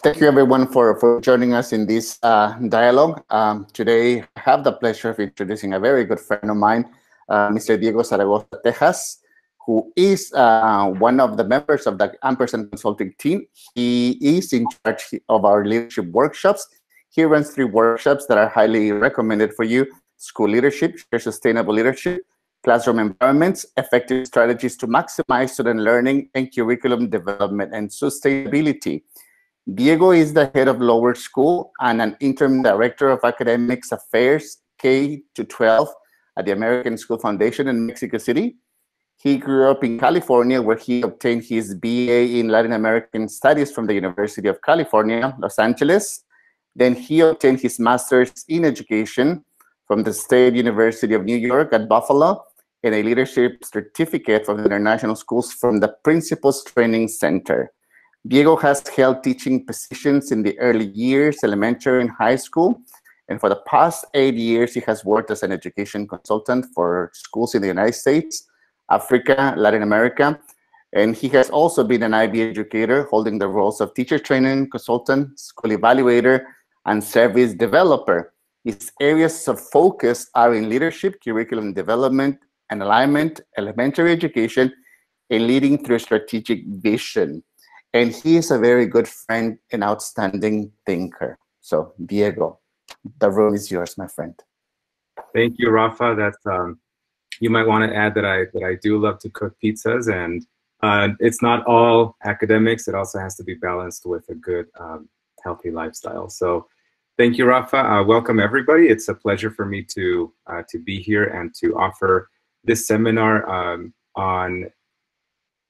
Thank you, everyone, for joining us in this dialogue. Today, I have the pleasure of introducing a very good friend of mine, Mr. Diego Zaragoza, Texas, who is one of the members of the Ampersand Consulting team. He is in charge of our leadership workshops. He runs 3 workshops that are highly recommended for you: school leadership, share sustainable leadership, classroom environments, effective strategies to maximize student learning, and curriculum development and sustainability. Diego is the head of lower school and an interim director of academics affairs K to 12 at the American School Foundation in Mexico City. He grew up in California, where he obtained his BA in Latin American Studies from the University of California, Los Angeles. Then he obtained his master's in education from the State University of New York at Buffalo and a leadership certificate from the International Schools from the Principals Training Center. Diego has held teaching positions in the early years, elementary and high school, and for the past 8 years, he has worked as an education consultant for schools in the United States, Africa, Latin America, and he has also been an IB educator, holding the roles of teacher training consultant, school evaluator, and service developer. His areas of focus are in leadership, curriculum development and alignment, elementary education, and leading through strategic vision. And he is a very good friend and outstanding thinker. So, Diego, the room is yours, my friend. Thank you, Rafa. That's you might want to add that I do love to cook pizzas, and it's not all academics. It also has to be balanced with a good, healthy lifestyle. So, thank you, Rafa. Welcome, everybody. It's a pleasure for me to be here and to offer this seminar on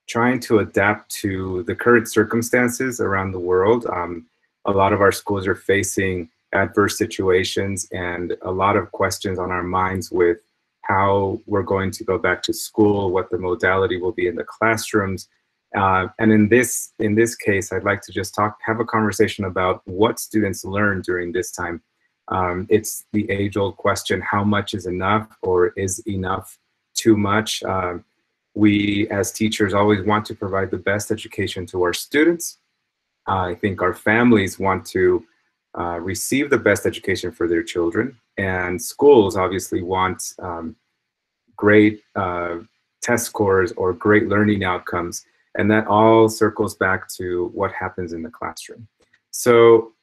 trying to adapt to the current circumstances around the world. A lot of our schools are facing adverse situations and a lot of questions on our minds with how we're going to go back to school, what the modality will be in the classrooms. And in this case, I'd like to just have a conversation about what students learn during this time. It's the age-old question, how much is enough, or is enough too much? We, as teachers, always want to provide the best education to our students. I think our families want to receive the best education for their children. And schools obviously want great test scores or great learning outcomes. And that all circles back to what happens in the classroom. So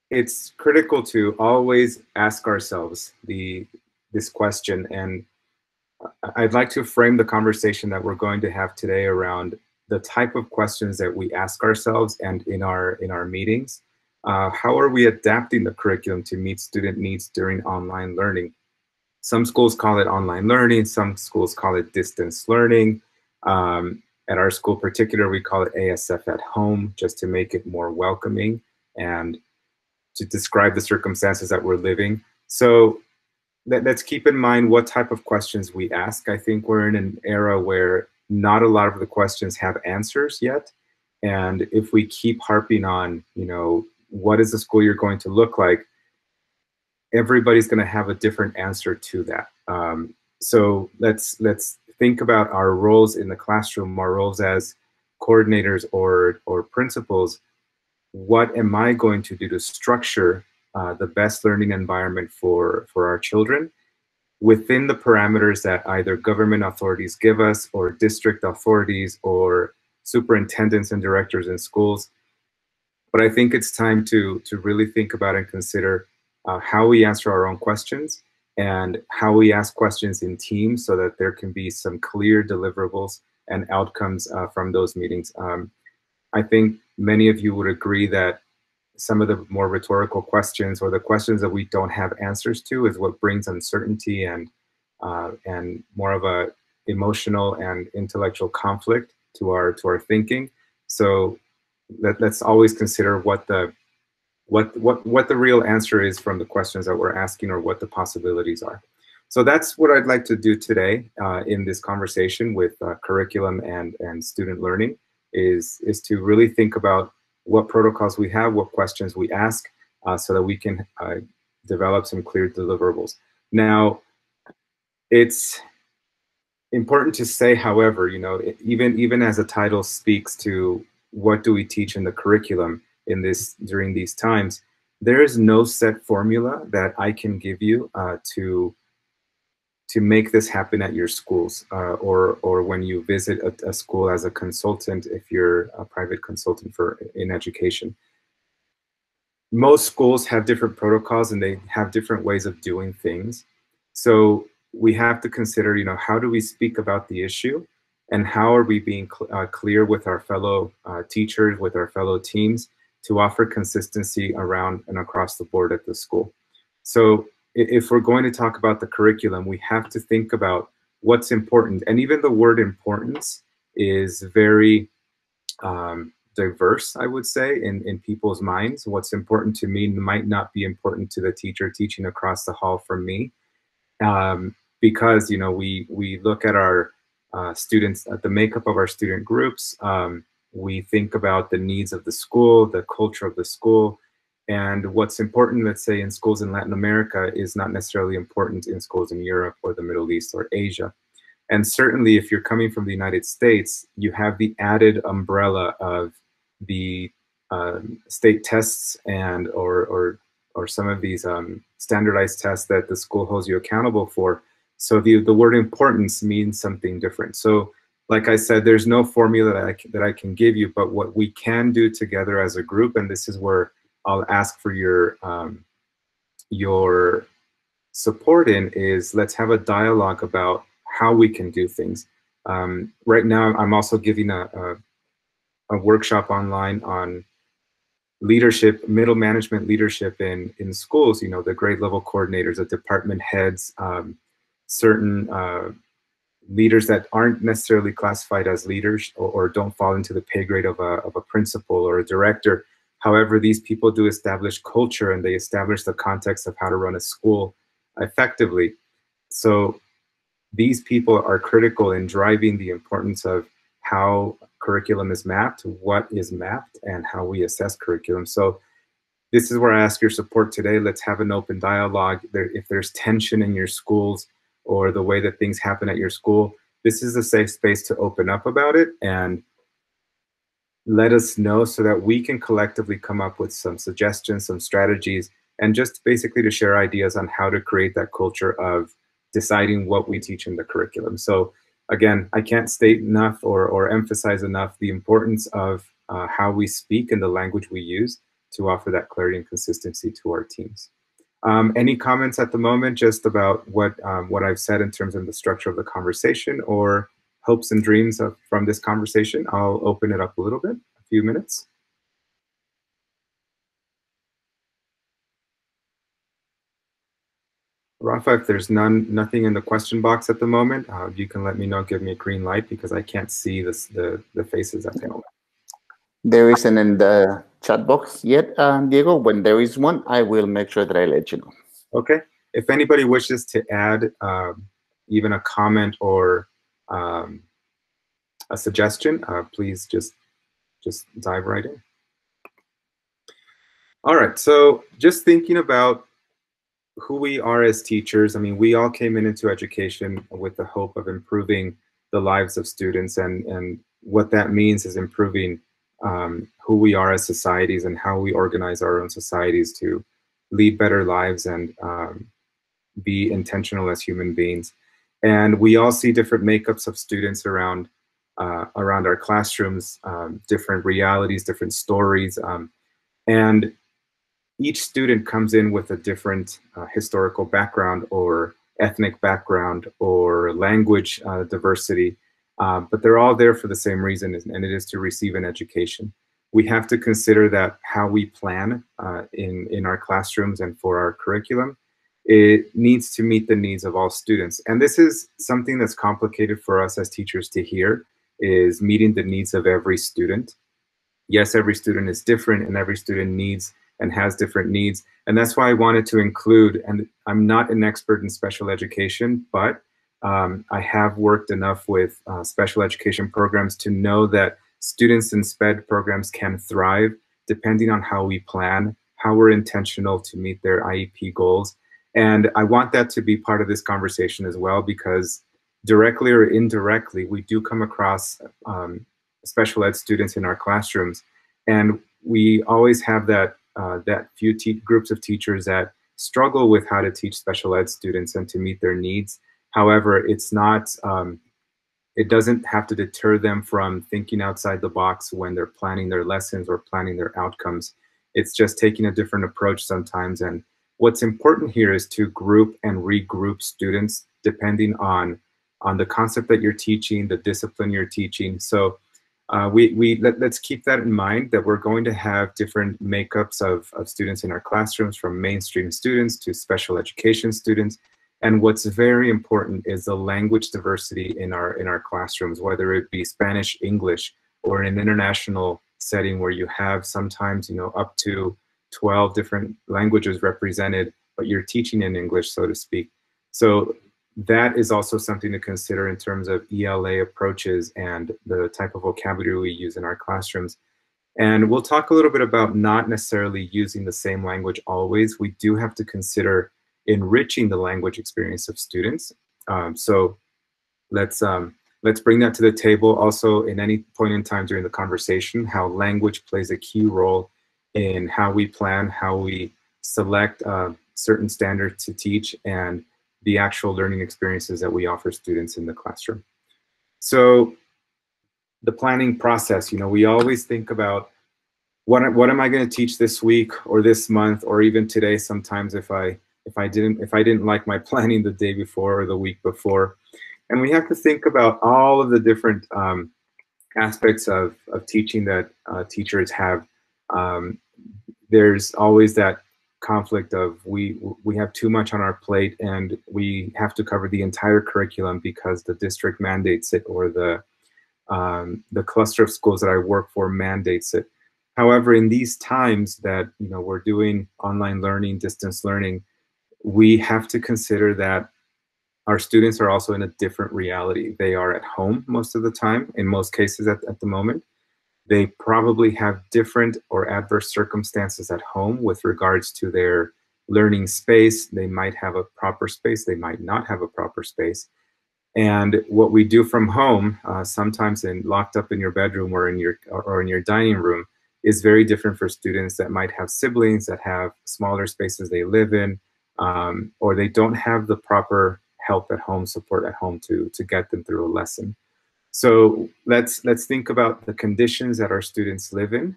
it's critical to always ask ourselves this question. And I'd like to frame the conversation that we're going to have today around the type of questions that we ask ourselves and in our meetings. How are we adapting the curriculum to meet student needs during online learning? Some schools call it online learning, some schools call it distance learning. At our school in particular, we call it ASF at home, just to make it more welcoming and to describe the circumstances that we're living. So let's keep in mind what type of questions we ask. I think we're in an era where not a lot of the questions have answers yet. And if we keep harping on, what is the school year going to look like, everybody's going to have a different answer to that. So let's think about our roles in the classroom, our roles as coordinators or principals. What am I going to do to structure the best learning environment for our children within the parameters that either government authorities give us, or district authorities, or superintendents and directors in schools? But I think it's time to really think about and consider how we answer our own questions and how we ask questions in teams so that there can be some clear deliverables and outcomes from those meetings. I think many of you would agree that some of the more rhetorical questions, or the questions that we don't have answers to, is what brings uncertainty and more of a emotional and intellectual conflict to our thinking. So let's always consider what the real answer is from the questions that we're asking, or what the possibilities are. So that's what I'd like to do today in this conversation with curriculum and student learning, is to really think about what protocols we have, what questions we ask, so that we can develop some clear deliverables. Now, it's important to say, however, even as the title speaks to what do we teach in the curriculum, during these times. There is no set formula that I can give you to make this happen at your schools, or when you visit a school as a consultant, if you're a private consultant in education. Most schools have different protocols and they have different ways of doing things. So we have to consider, how do we speak about the issue, and how are we being clear with our fellow teachers, with our fellow teams, to offer consistency around and across the board at the school. So if we're going to talk about the curriculum, we have to think about what's important. And even the word importance is very diverse, I would say, in people's minds. What's important to me might not be important to the teacher teaching across the hall from me. Because, we look at our students, at the makeup of our student groups, we think about the needs of the school, the culture of the school, and what's important, let's say, in schools in Latin America is not necessarily important in schools in Europe or the Middle East or Asia. And certainly if you're coming from the United States, you have the added umbrella of the state tests and or some of these standardized tests that the school holds you accountable for. So the word importance means something different. So like I said, there's no formula that I can give you, but what we can do together as a group, and this is where I'll ask for your support in, is let's have a dialogue about how we can do things. Right now, I'm also giving a workshop online on leadership, middle management leadership in schools, the grade level coordinators, the department heads, certain leaders that aren't necessarily classified as leaders or don't fall into the pay grade of a principal or a director. However, these people do establish culture and they establish the context of how to run a school effectively. So these people are critical in driving the importance of how curriculum is mapped, what is mapped, and how we assess curriculum. So this is where I ask your support today. Let's have an open dialogue. If there's tension in your schools or the way that things happen at your school, this is a safe space to open up about it and let us know so that we can collectively come up with some suggestions, some strategies, and just basically to share ideas on how to create that culture of deciding what we teach in the curriculum. So again, I can't state enough or emphasize enough the importance of how we speak and the language we use to offer that clarity and consistency to our teams. Any comments at the moment just about what I've said in terms of the structure of the conversation or hopes and dreams from this conversation? I'll open it up a little bit, a few minutes. Rafa, if there's nothing in the question box at the moment, you can let me know, give me a green light, because I can't see the faces at the moment. There isn't in the chat box yet, Diego. When there is one, I will make sure that I let you know. Okay. If anybody wishes to add even a comment or a suggestion, please just dive right in. All right. So just thinking about who we are as teachers. I mean, we all came into education with the hope of improving the lives of students, and what that means is improving who we are as societies and how we organize our own societies to lead better lives and be intentional as human beings. And we all see different makeups of students around our classrooms, different realities, different stories, and each student comes in with a different historical background or ethnic background or language diversity, but they're all there for the same reason, and it is to receive an education. We have to consider that how we plan in our classrooms and for our curriculum, it needs to meet the needs of all students. And this is something that's complicated for us as teachers to hear, is meeting the needs of every student. Yes, every student is different and every student needs and has different needs. And that's why I wanted to include, and I'm not an expert in special education, but I have worked enough with special education programs to know that students in SPED programs can thrive depending on how we plan, how we're intentional to meet their IEP goals. And I want that to be part of this conversation as well, because directly or indirectly, we do come across special ed students in our classrooms. And we always have that that few groups of teachers that struggle with how to teach special ed students and to meet their needs. However, it's not, it doesn't have to deter them from thinking outside the box when they're planning their lessons or planning their outcomes. It's just taking a different approach sometimes. And what's important here is to group and regroup students depending on the concept that you're teaching, the discipline you're teaching. So let's keep that in mind, that we're going to have different makeups of students in our classrooms, from mainstream students to special education students. And what's very important is the language diversity in our classrooms, whether it be Spanish, English, or in an international setting where you have sometimes, you know, up to 12 different languages represented, but you're teaching in English, so to speak. So that is also something to consider in terms of ELA approaches and the type of vocabulary we use in our classrooms. And we'll talk a little bit about not necessarily using the same language always. We do have to consider enriching the language experience of students. So let's bring that to the table. Also, in any point in time during the conversation, how language plays a key role in how we plan, how we select certain standards to teach, and the actual learning experiences that we offer students in the classroom. So the planning process, you know, we always think about what am I going to teach this week or this month or even today sometimes if I didn't like my planning the day before or the week before. And we have to think about all of the different aspects of teaching that teachers have. There's always that conflict of we have too much on our plate and we have to cover the entire curriculum because the district mandates it, or the cluster of schools that I work for mandates it. However, in these times that, you know, we're doing online learning, distance learning, we have to consider that our students are also in a different reality. They are at home most of the time, in most cases at the moment. They probably have different or adverse circumstances at home with regards to their learning space. They might have a proper space, they might not have a proper space. And what we do from home, sometimes locked up in your bedroom or in your dining room, is very different for students that might have siblings that have smaller spaces they live in, or they don't have the proper help at home, support at home to get them through a lesson. So let's think about the conditions that our students live in.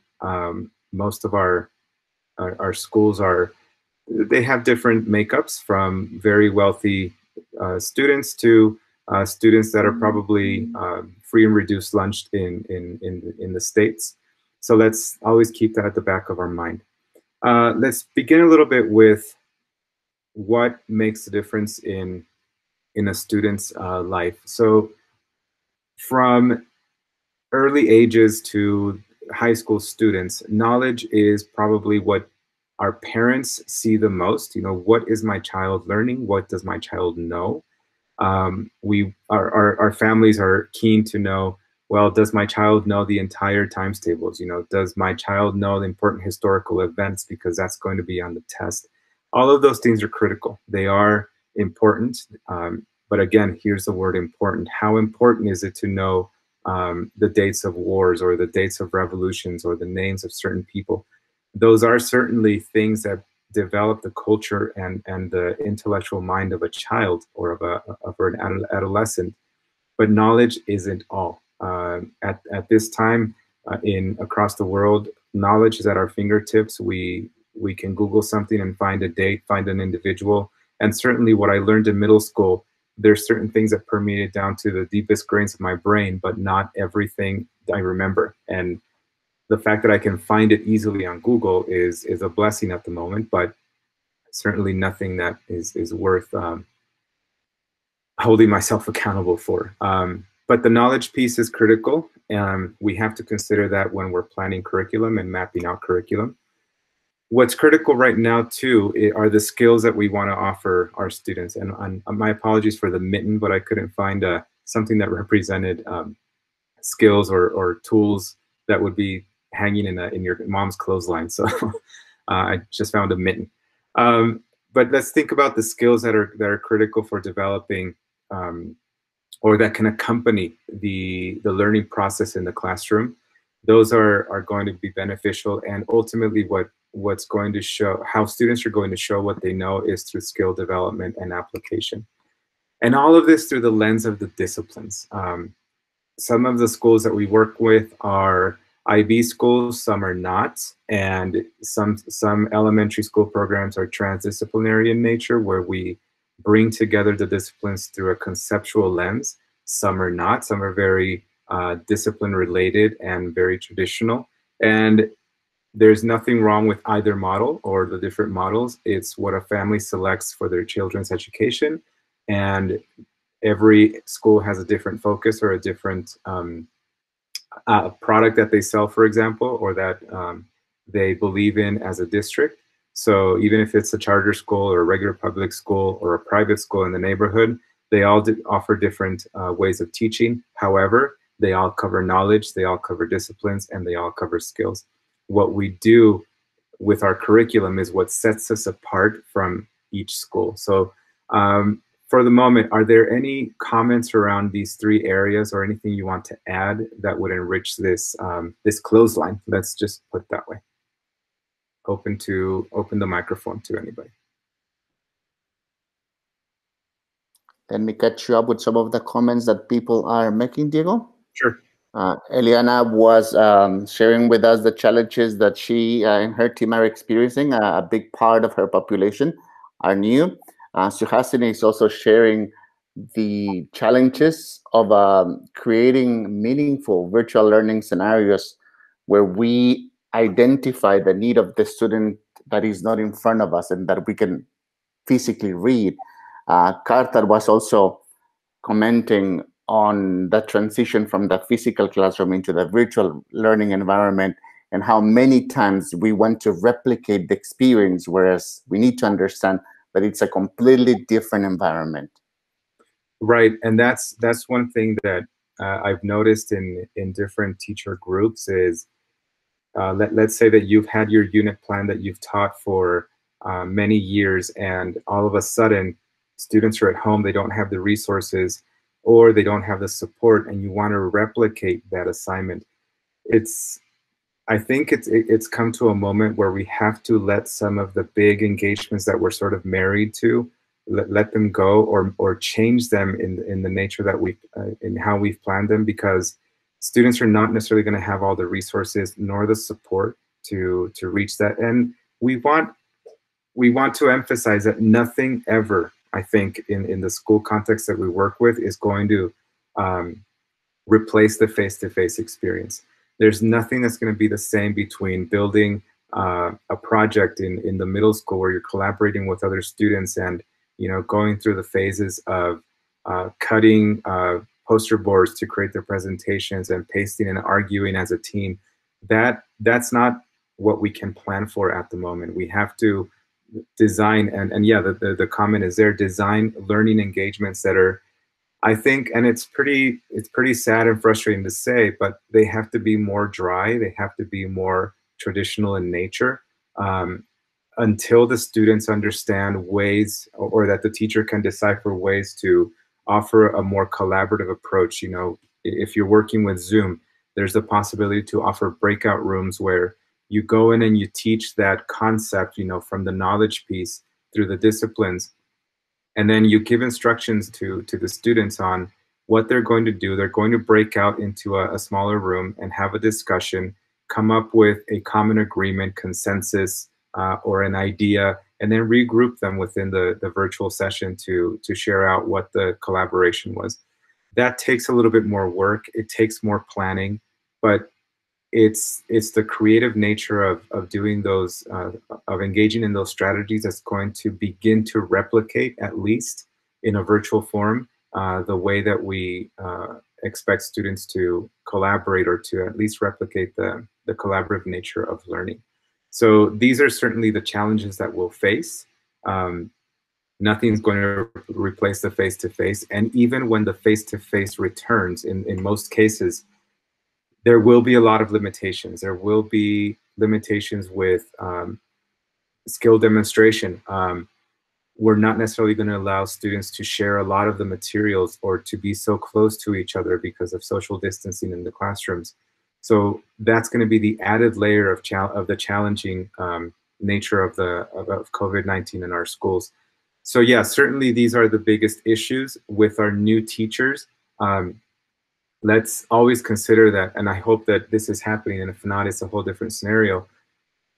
Most of our schools they have different makeups, from very wealthy students to students that are probably free and reduced lunch in the States. So let's always keep that at the back of our mind. Let's begin a little bit with what makes the difference in a student's life. So from early ages to high school students, knowledge is probably what our parents see the most. You know, what is my child learning? What does my child know? Our families are keen to know, well, does my child know the entire times tables? You know, does my child know the important historical events, because that's going to be on the test? All of those things are critical. They are important. But again, here's the word important. How important is it to know the dates of wars or the dates of revolutions or the names of certain people? Those are certainly things that develop the culture and the intellectual mind of a child or of an adolescent. But knowledge isn't all. At this time, across the world, knowledge is at our fingertips. We can Google something and find a date, find an individual. And certainly what I learned in middle school, there's certain things that permeated down to the deepest grains of my brain, but not everything I remember. And the fact that I can find it easily on Google is a blessing at the moment, but certainly nothing that is worth holding myself accountable for. But the knowledge piece is critical. We have to consider that when we're planning curriculum and mapping out curriculum. What's critical right now, too, are the skills that we want to offer our students. And my apologies for the mitten, but I couldn't find something that represented skills or tools that would be hanging in your mom's clothesline. So I just found a mitten. But let's think about the skills that are critical for developing or that can accompany the learning process in the classroom. those are going to be beneficial. And ultimately what's going to show how students are going to show what they know is through skill development and application. And all of this through the lens of the disciplines. Some of the schools that we work with are IB schools, some are not, and some elementary school programs are transdisciplinary in nature, where we bring together the disciplines through a conceptual lens. Some are not. Some are very discipline related and very traditional. And there's nothing wrong with either model or the different models. It's what a family selects for their children's education. And every school has a different focus or a different product that they sell, for example, or that they believe in as a district. So even if it's a charter school or a regular public school or a private school in the neighborhood, they all offer different ways of teaching. However, they all cover knowledge, they all cover disciplines, and they all cover skills. What we do with our curriculum is what sets us apart from each school. So for the moment, are there any comments around these three areas or anything you want to add that would enrich this this clothesline? Let's just put it that way. Open the microphone to anybody. Let me catch you up with some of the comments that people are making, Diego. Sure. Eliana was sharing with us the challenges that she and her team are experiencing. A big part of her population are new. Suhasini is also sharing the challenges of creating meaningful virtual learning scenarios where we identify the need of the student that is not in front of us and that we can physically read. Carter was also commenting on the transition from the physical classroom into the virtual learning environment and how many times we want to replicate the experience, whereas we need to understand that it's a completely different environment. Right, and that's one thing that I've noticed in different teacher groups is, let's say that you've had your unit plan that you've taught for many years, and all of a sudden students are at home, they don't have the resources or they don't have the support, and you want to replicate that assignment. I think it's come to a moment where we have to let some of the big engagements that we're sort of married to, let them go or change them in the nature that in how we've planned them, because students are not necessarily going to have all the resources nor the support to reach that. And we want to emphasize that nothing ever, I think, in the school context that we work with is going to replace the face-to-face experience. There's nothing that's going to be the same between building a project in the middle school where you're collaborating with other students and going through the phases of cutting poster boards to create their presentations and pasting and arguing as a team. That's not what we can plan for at the moment. We have to design, and yeah, the comment is there, design learning engagements that are, I think, and it's pretty sad and frustrating to say, but they have to be more dry. They have to be more traditional in nature until the students understand ways, or that the teacher can decipher ways to offer a more collaborative approach. If you're working with Zoom, there's the possibility to offer breakout rooms where you go in and you teach that concept, from the knowledge piece through the disciplines. And then you give instructions to the students on what they're going to do. They're going to break out into a smaller room and have a discussion, come up with a common agreement, consensus, or an idea, and then regroup them within the virtual session to share out what the collaboration was. That takes a little bit more work. It takes more planning, but it's the creative nature of doing those, of engaging in those strategies that's going to begin to replicate, at least in a virtual form, the way that we expect students to collaborate, or to at least replicate the collaborative nature of learning. So these are certainly the challenges that we'll face. Nothing's going to replace the face-to-face, and even when the face-to-face returns, in most cases, there will be a lot of limitations. There will be limitations with skill demonstration. We're not necessarily going to allow students to share a lot of the materials or to be so close to each other because of social distancing in the classrooms. So that's going to be the added layer of the challenging nature of COVID-19 in our schools. So yeah, certainly these are the biggest issues with our new teachers. Let's always consider that, and I hope that this is happening, and if not, it's a whole different scenario.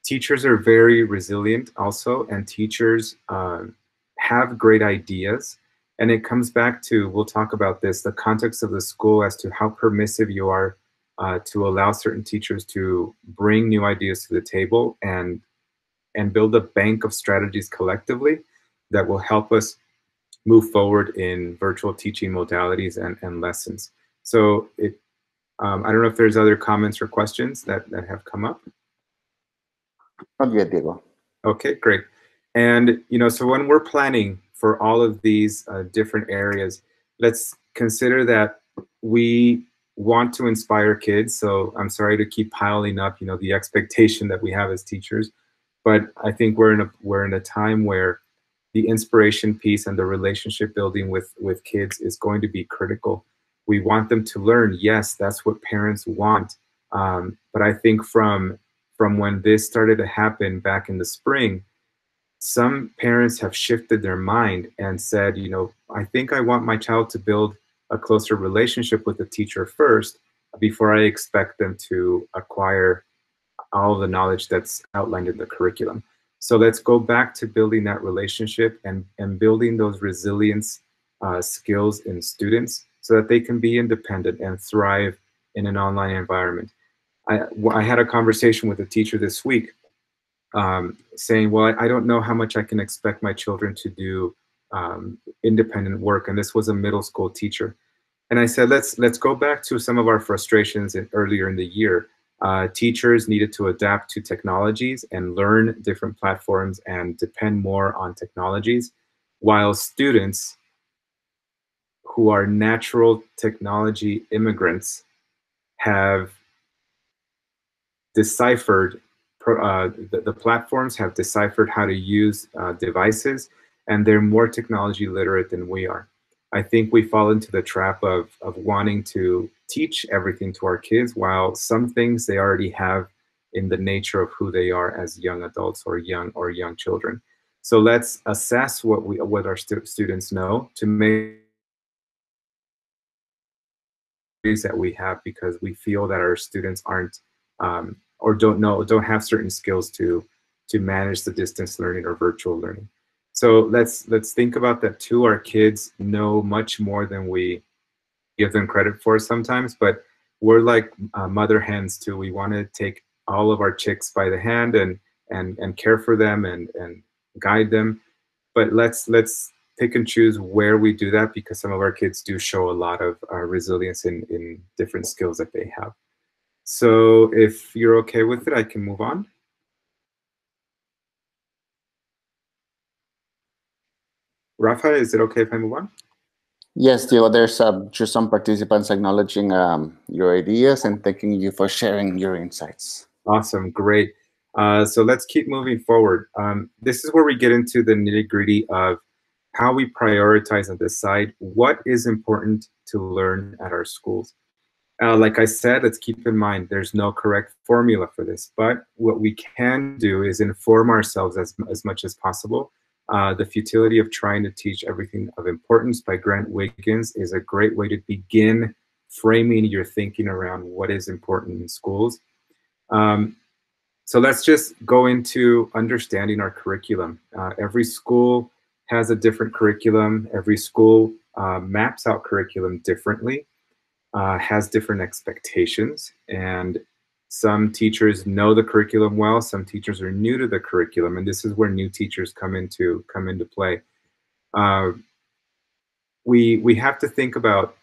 Teachers are very resilient also, and teachers have great ideas. And it comes back to, we'll talk about this, the context of the school as to how permissive you are to allow certain teachers to bring new ideas to the table and build a bank of strategies collectively that will help us move forward in virtual teaching modalities and lessons. So I don't know if there's other comments or questions that have come up. Not yet, Diego. Okay, great. And so when we're planning for all of these different areas, let's consider that we want to inspire kids. So I'm sorry to keep piling up, the expectation that we have as teachers, but I think we're in a time where the inspiration piece and the relationship building with kids is going to be critical. We want them to learn. Yes, that's what parents want. But I think from when this started to happen back in the spring, some parents have shifted their mind and said, I think I want my child to build a closer relationship with the teacher first before I expect them to acquire all the knowledge that's outlined in the curriculum. So let's go back to building that relationship and building those resilience skills in students so that they can be independent and thrive in an online environment. I had a conversation with a teacher this week saying, well, I don't know how much I can expect my children to do independent work. And this was a middle school teacher. And I said, let's go back to some of our frustrations earlier in the year. Teachers needed to adapt to technologies and learn different platforms and depend more on technologies, while students who are natural technology immigrants have deciphered, the platforms have deciphered how to use devices, and they're more technology literate than we are. I think we fall into the trap of wanting to teach everything to our kids, while some things they already have in the nature of who they are as young adults or young children. So let's assess what our students know to make that we have, because we feel that our students aren't or don't have certain skills to manage the distance learning or virtual learning. So let's think about that too. Our kids know much more than we give them credit for sometimes, but we're like mother hens too. We want to take all of our chicks by the hand and care for them and guide them. But let's pick and choose where we do that, because some of our kids do show a lot of resilience in different skills that they have. So if you're okay with it, I can move on. Rafa, is it okay if I move on? Yes, Diego, there's just some participants acknowledging your ideas and thanking you for sharing your insights. Awesome, great. So let's keep moving forward. This is where we get into the nitty-gritty of how we prioritize and decide what is important to learn at our schools. Like I said, let's keep in mind there's no correct formula for this, but what we can do is inform ourselves as much as possible. The Futility of Trying to Teach Everything of Importance by Grant Wiggins is a great way to begin framing your thinking around what is important in schools. So let's just go into understanding our curriculum. Every school has a different curriculum. Every school maps out curriculum differently. Has different expectations, and some teachers know the curriculum well, some teachers are new to the curriculum, and this is where new teachers come into play. We have to think about,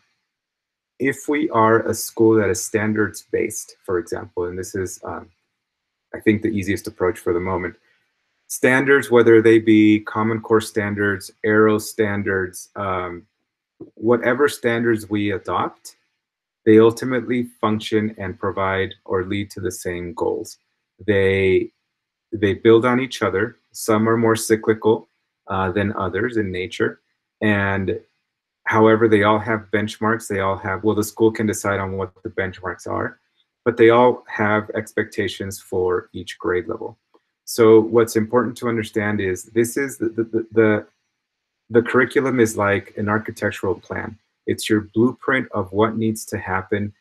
if we are a school that is standards based, for example, and this is I think the easiest approach for the moment. Standards, whether they be Common Core standards, Arrow standards, whatever standards we adopt, they ultimately function and provide or lead to the same goals. They build on each other. Some are more cyclical than others in nature. And however, they all have benchmarks. They all have, well, the school can decide on what the benchmarks are, but they all have expectations for each grade level. So what's important to understand is this is the curriculum is like an architectural plan. It's your blueprint of what needs to happen,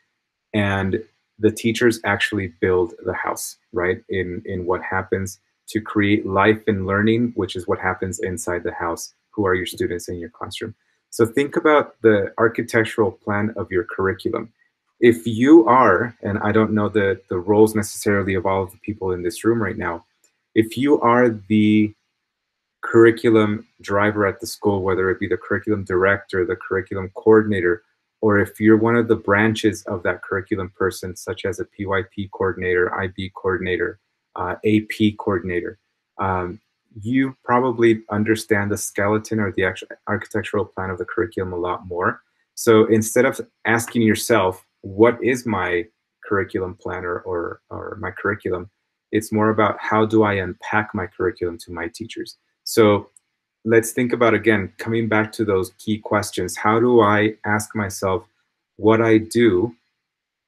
and the teachers actually build the house, right? In what happens to create life and learning, which is what happens inside the house. Who are your students in your classroom? So think about the architectural plan of your curriculum. If you are, and I don't know the roles necessarily of all of the people in this room right now, if you are the curriculum driver at the school, whether it be the curriculum director, the curriculum coordinator, or if you're one of the branches of that curriculum person, such as a PYP coordinator, IB coordinator, AP coordinator, you probably understand the skeleton or the actual architectural plan of the curriculum a lot more. So instead of asking yourself, what is my curriculum plan or my curriculum, it's more about how do I unpack my curriculum to my teachers. So let's think about, again, coming back to those key questions. How do I ask myself what I do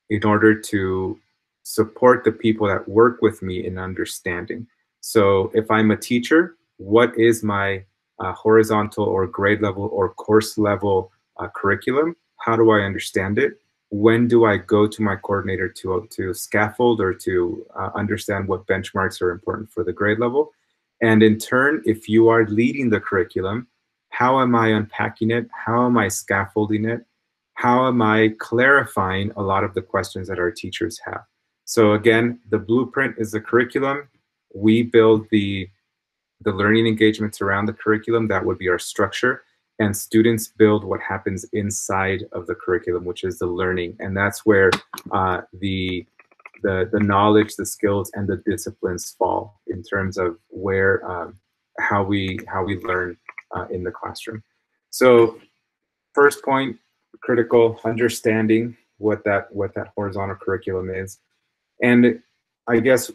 in order to support the people that work with me in understanding? So if I'm a teacher, what is my horizontal or grade level or course level curriculum? How do I understand it? When do I go to my coordinator to scaffold or to understand what benchmarks are important for the grade level? And in turn, if you are leading the curriculum, how am I unpacking it? How am I scaffolding it? How am I clarifying a lot of the questions that our teachers have? So again, the blueprint is the curriculum. We build the learning engagements around the curriculum. That would be our structure. And students build what happens inside of the curriculum, which is the learning. And that's where the knowledge, the skills, and the disciplines fall in terms of where how we learn in the classroom. So first point, critical understanding what that horizontal curriculum is. And I guess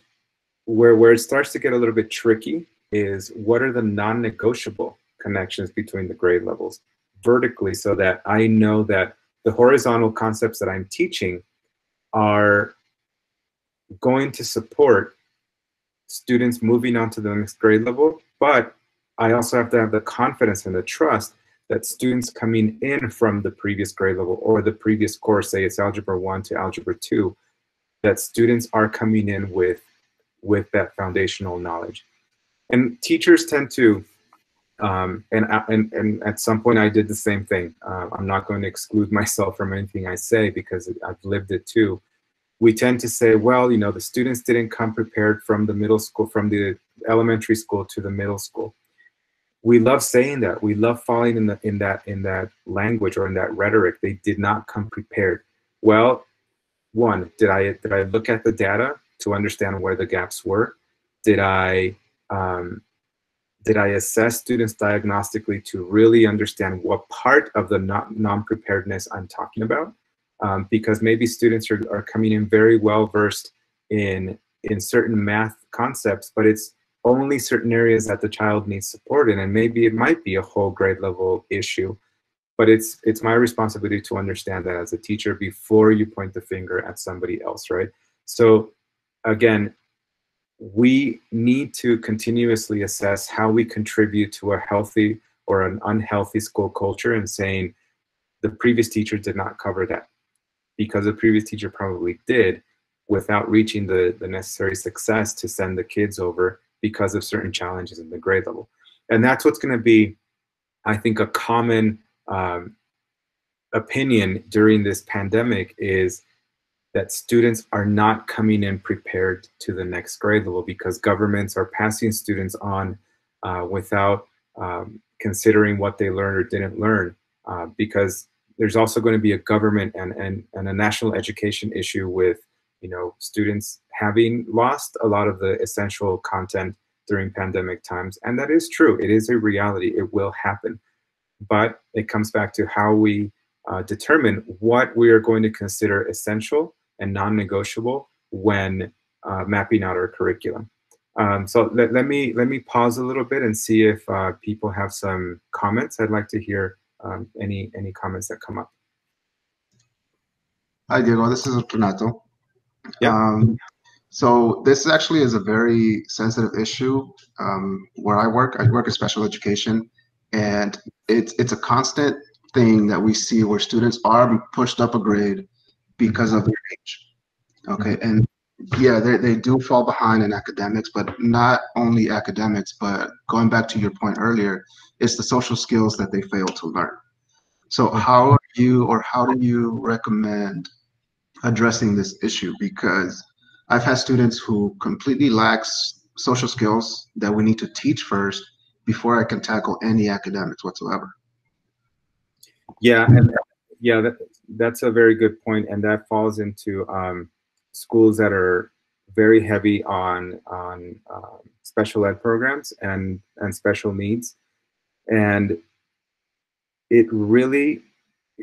where it starts to get a little bit tricky is what are the non-negotiable connections between the grade levels vertically, so that I know that the horizontal concepts that I'm teaching are going to support students moving on to the next grade level, but I also have to have the confidence and the trust that students coming in from the previous grade level or the previous course, say it's Algebra 1 to Algebra 2, that students are coming in with that foundational knowledge. And teachers tend to, and at some point I did the same thing. I'm not going to exclude myself from anything I say because I've lived it too. We tend to say, well, you know, the students didn't come prepared from the middle school, from the elementary school to the middle school. We love saying that. We love falling in that language or in that rhetoric. They did not come prepared. Well, one, did I look at the data to understand where the gaps were? Did I assess students diagnostically to really understand what part of the non-preparedness I'm talking about? Because maybe students are coming in very well versed in certain math concepts, but it's only certain areas that the child needs support in, and maybe it might be a whole grade level issue. But it's my responsibility to understand that as a teacher before you point the finger at somebody else, right? So again, we need to continuously assess how we contribute to a healthy or an unhealthy school culture, and saying the previous teacher did not cover that, because the previous teacher probably did, without reaching the necessary success to send the kids over because of certain challenges in the grade level. And that's what's going to be, I think, a common opinion during this pandemic, is that students are not coming in prepared to the next grade level because governments are passing students on without considering what they learned or didn't learn, because there's also going to be a government and a national education issue with, you know, students having lost a lot of the essential content during pandemic times. And that is true. It is a reality. It will happen. But it comes back to how we determine what we are going to consider essential and non-negotiable when mapping out our curriculum. So let me pause a little bit and see if people have some comments. I'd like to hear any comments that come up. Hi, Diego. This is Renato. Yeah. So this actually is a very sensitive issue where I work. I work in special education, and it's a constant thing that we see where students are pushed up a grade because of their age. Okay, and yeah, they do fall behind in academics, but not only academics, but going back to your point earlier, it's the social skills that they fail to learn. So how do you recommend addressing this issue? Because I've had students who completely lacks social skills that we need to teach first before I can tackle any academics whatsoever. Yeah, and yeah, that's a very good point, and that falls into schools that are very heavy on special ed programs and special needs, and it really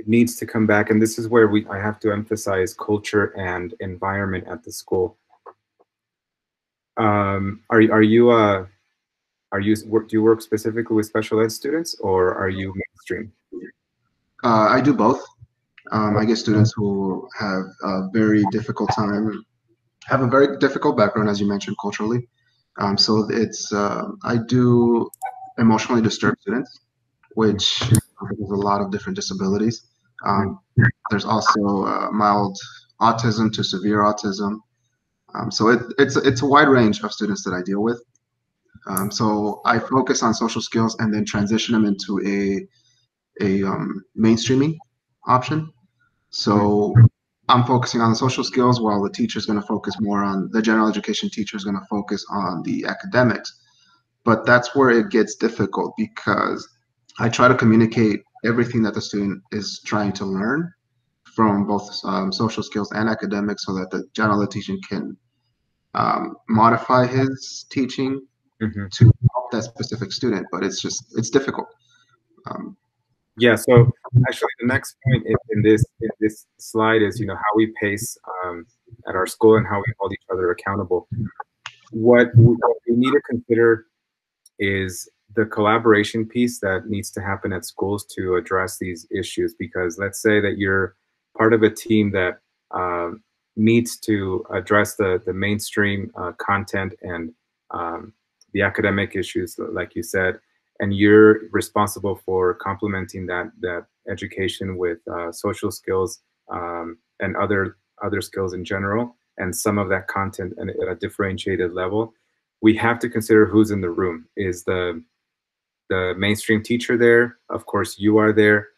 needs to come back. And this is where I have to emphasize culture and environment at the school. Do you work specifically with special ed students, or are you mainstream? I do both. I get students who have a very difficult time, have a very difficult background, as you mentioned, culturally. So I do emotionally disturbed students, which there's a lot of different disabilities. There's also mild autism to severe autism. So it's a wide range of students that I deal with. So I focus on social skills and then transition them into a mainstreaming option. So I'm focusing on the social skills while the teacher is going to focus more on the general education teacher is going to focus on the academics. But that's where it gets difficult because I try to communicate everything that the student is trying to learn from both social skills and academics so that the general teaching can modify his teaching to help that specific student. But it's difficult. Yeah, so actually the next point in this slide is, how we pace at our school and how we hold each other accountable. What we need to consider is the collaboration piece that needs to happen at schools to address these issues, because let's say that you're part of a team that needs to address the mainstream content and the academic issues, like you said, and you're responsible for complementing that education with social skills and other skills in general, and some of that content at a differentiated level. We have to consider who's in the room. Is the mainstream teacher there? Of course, you are there.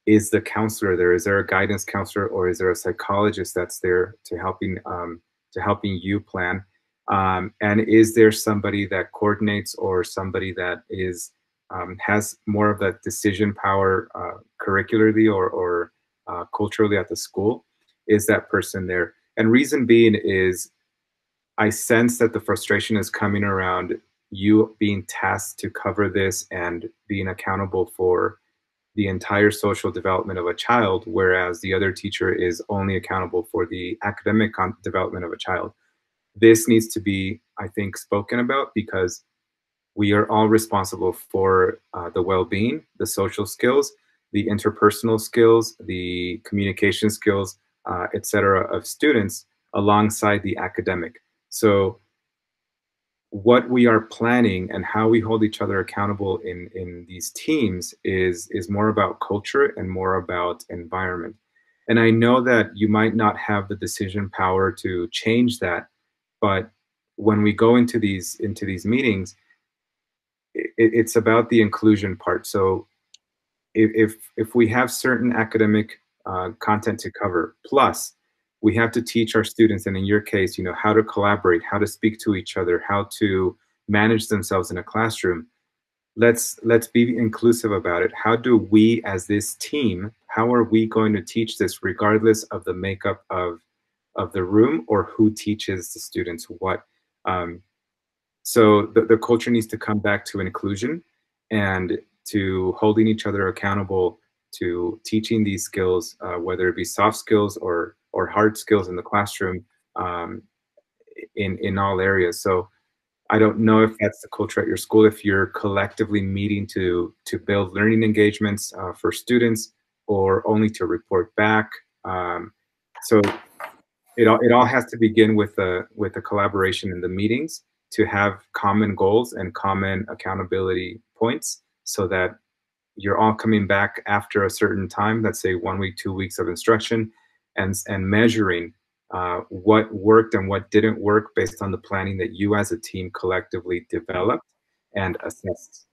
Is the counselor there? Is there a guidance counselor, or is there a psychologist that's there to helping you plan? And is there somebody that coordinates, or somebody that is has more of that decision power curricularly or culturally at the school? Is that person there? And reason being is, I sense that the frustration is coming around you being tasked to cover this and being accountable for the entire social development of a child, whereas the other teacher is only accountable for the academic development of a child. This needs to be, I think, spoken about, because we are all responsible for the well-being, the social skills, the interpersonal skills, the communication skills, etc., of students alongside the academic. So what we are planning and how we hold each other accountable in these teams is more about culture and more about environment. And I know that you might not have the decision power to change that, but when we go into these meetings, it's about the inclusion part. So if we have certain academic content to cover, plus we have to teach our students, and in your case, how to collaborate, how to speak to each other, how to manage themselves in a classroom. Let's be inclusive about it. How do we, as this team, how are we going to teach this, regardless of the makeup of the room or who teaches the students what? So the culture needs to come back to inclusion and to holding each other accountable to teaching these skills, whether it be soft skills or hard skills in the classroom, in all areas. So I don't know if that's the culture at your school, if you're collectively meeting to build learning engagements for students, or only to report back. So it all has to begin with the collaboration in the meetings to have common goals and common accountability points, so that you're all coming back after a certain time, let's say 1 week, 2 weeks of instruction, and measuring what worked and what didn't work based on the planning that you as a team collectively developed and assessed.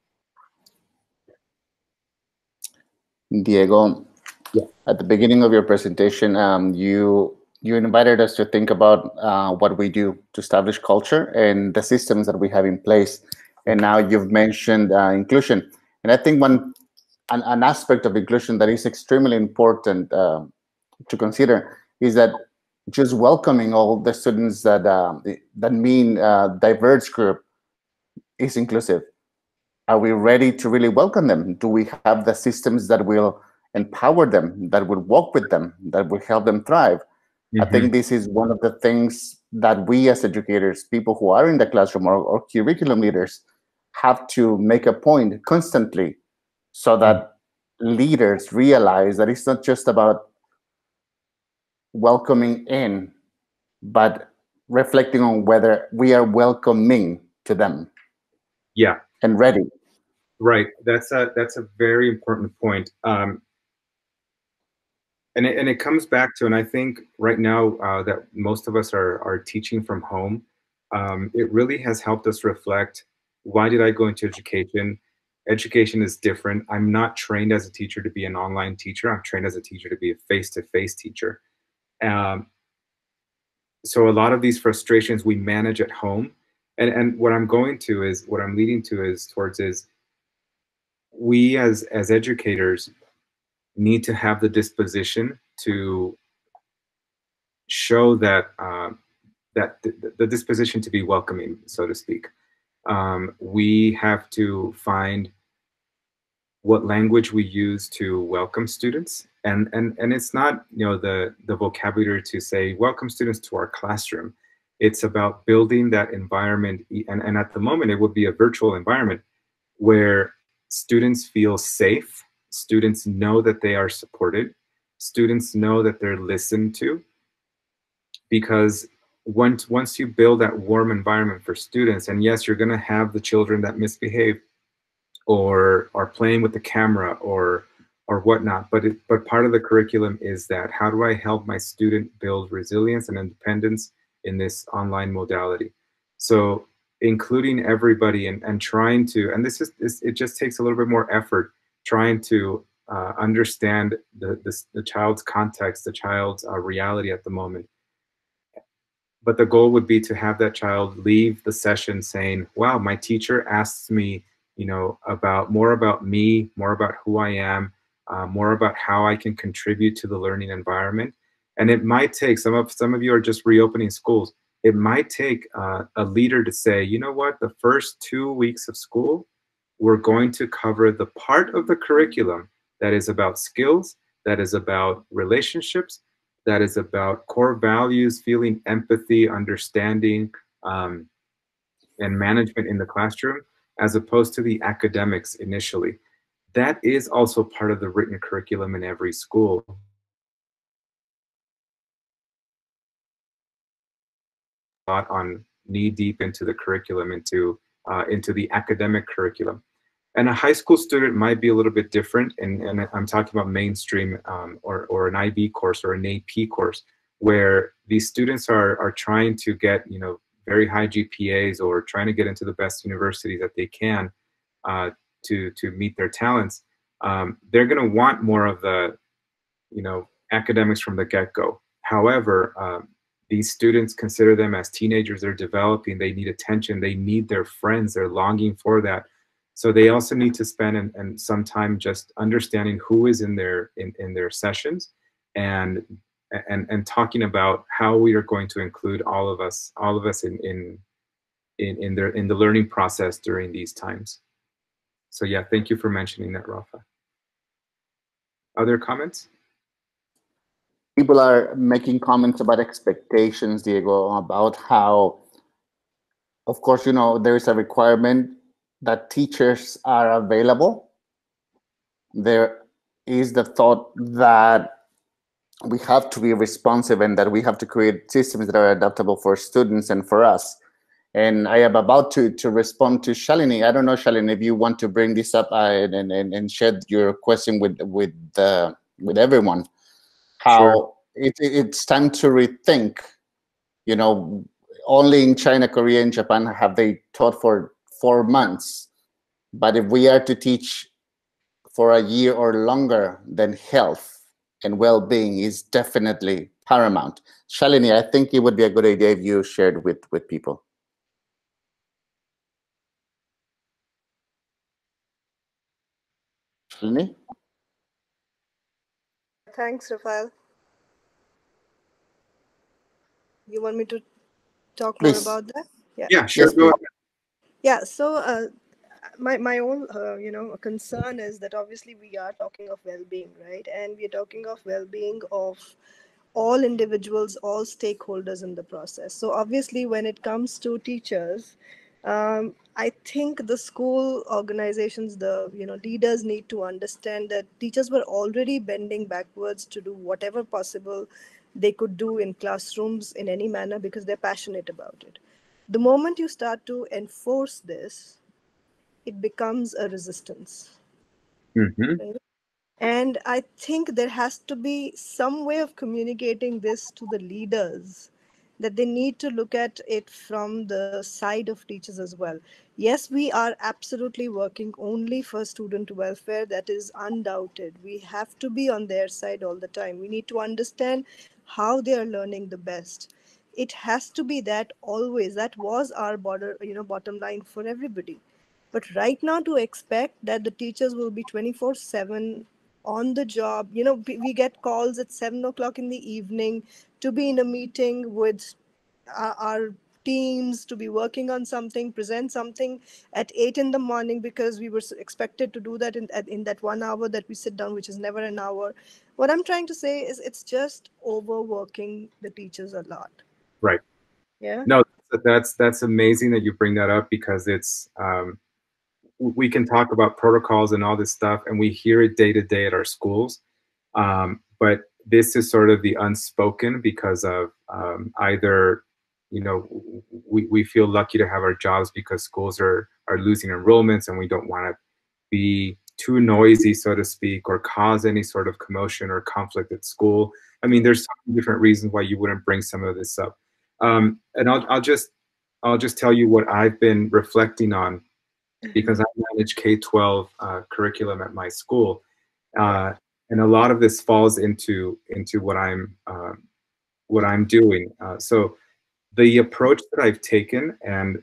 Diego, Yeah. at the beginning of your presentation, you invited us to think about what we do to establish culture and the systems that we have in place. And now you've mentioned inclusion. And I think an aspect of inclusion that is extremely important to consider is that just welcoming all the students that mean diverse group is inclusive. Are we ready to really welcome them? Do we have the systems that will empower them, that will work with them, that will help them thrive? I think this is one of the things that we as educators, people who are in the classroom or curriculum leaders, have to make a point constantly, so that leaders realize that it's not just about welcoming in, but reflecting on whether we are welcoming to them. Yeah. And ready. Right. That's a very important point. And it comes back to, and I think right now that most of us are teaching from home, it really has helped us reflect, why did I go into education? Education is different. I'm not trained as a teacher to be an online teacher. I'm trained as a teacher to be a face-to-face teacher. So a lot of these frustrations we manage at home. And what I'm leading to is we as educators need to have the disposition to show that the disposition to be welcoming, so to speak. We have to find what language we use to welcome students, and it's not the vocabulary to say welcome students to our classroom. It's about building that environment, and at the moment it would be a virtual environment where students feel safe, students know that they are supported, students know that they're listened to, because once you build that warm environment for students, and yes, you're going to have the children that misbehave or are playing with the camera or whatnot, but part of the curriculum is that, how do I help my student build resilience and independence in this online modality? So including everybody and trying to, and it just takes a little bit more effort, trying to understand the child's context, the child's reality at the moment. But the goal would be to have that child leave the session saying, wow, my teacher asks me, about me, more about who I am, more about how I can contribute to the learning environment. And it might take, some of you are just reopening schools. It might take a leader to say, you know what, the first 2 weeks of school, we're going to cover the part of the curriculum that is about skills, that is about relationships, that is about core values, feeling empathy, understanding, and management in the classroom, as opposed to the academics initially. That is also part of the written curriculum in every school. On knee deep into the curriculum, into the academic curriculum. And a high school student might be a little bit different, and I'm talking about mainstream or an IB course or an AP course, where these students are trying to get very high GPAs or trying to get into the best universities that they can to meet their talents. They're going to want more of the academics from the get-go. However, these students consider them as teenagers. They're developing. They need attention. They need their friends. They're longing for that. So they also need to spend and some time just understanding who is in their sessions and talking about how we are going to include all of us in the learning process during these times. So yeah, thank you for mentioning that, Rafa. Other comments? People are making comments about expectations, Diego, about how, of course, there is a requirement that teachers are available. There is the thought that we have to be responsive and that we have to create systems that are adaptable for students and for us. And I am about to respond to Shalini. I don't know, Shalini, if you want to bring this up and share your question with everyone. How Sure. it's time to rethink. You know, only in China, Korea, and Japan have they taught for 4 months. But if we are to teach for a year or longer, then health and well-being is definitely paramount. Shalini, I think it would be a good idea if you shared with people. Shalini? Thanks, Rafael. You want me to talk more Please. about that? Yeah. Yeah, sure. Yes, Go please. ahead. Yeah. So, my own concern is that obviously we are talking of well-being, right? And we are talking of well-being of all individuals, all stakeholders in the process. So obviously, when it comes to teachers, I think the school organizations, the leaders need to understand that teachers were already bending backwards to do whatever possible they could do in classrooms in any manner because they're passionate about it. The moment you start to enforce this, it becomes a resistance. Mm-hmm. Right? And I think there has to be some way of communicating this to the leaders, that they need to look at it from the side of teachers as well. Yes, we are absolutely working only for student welfare. That is undoubted. We have to be on their side all the time. We need to understand how they are learning the best. It has to be that always. That was our bottom line for everybody. But right now, to expect that the teachers will be 24/7 on the job, we get calls at 7 o'clock in the evening to be in a meeting with our teams, to be working on something, present something at 8 in the morning because we were expected to do that in that 1 hour that we sit down, which is never an hour. What I'm trying to say is it's just overworking the teachers a lot. Right. Yeah. No, that's amazing that you bring that up because it's we can talk about protocols and all this stuff, and we hear it day to day at our schools. But this is sort of the unspoken because of either, we feel lucky to have our jobs because schools are losing enrollments and we don't want to be too noisy, so to speak, or cause any sort of commotion or conflict at school. I mean, there's so many different reasons why you wouldn't bring some of this up. And I'll just tell you what I've been reflecting on because I manage K-12 curriculum at my school, and a lot of this falls into what I'm doing. So the approach that I've taken and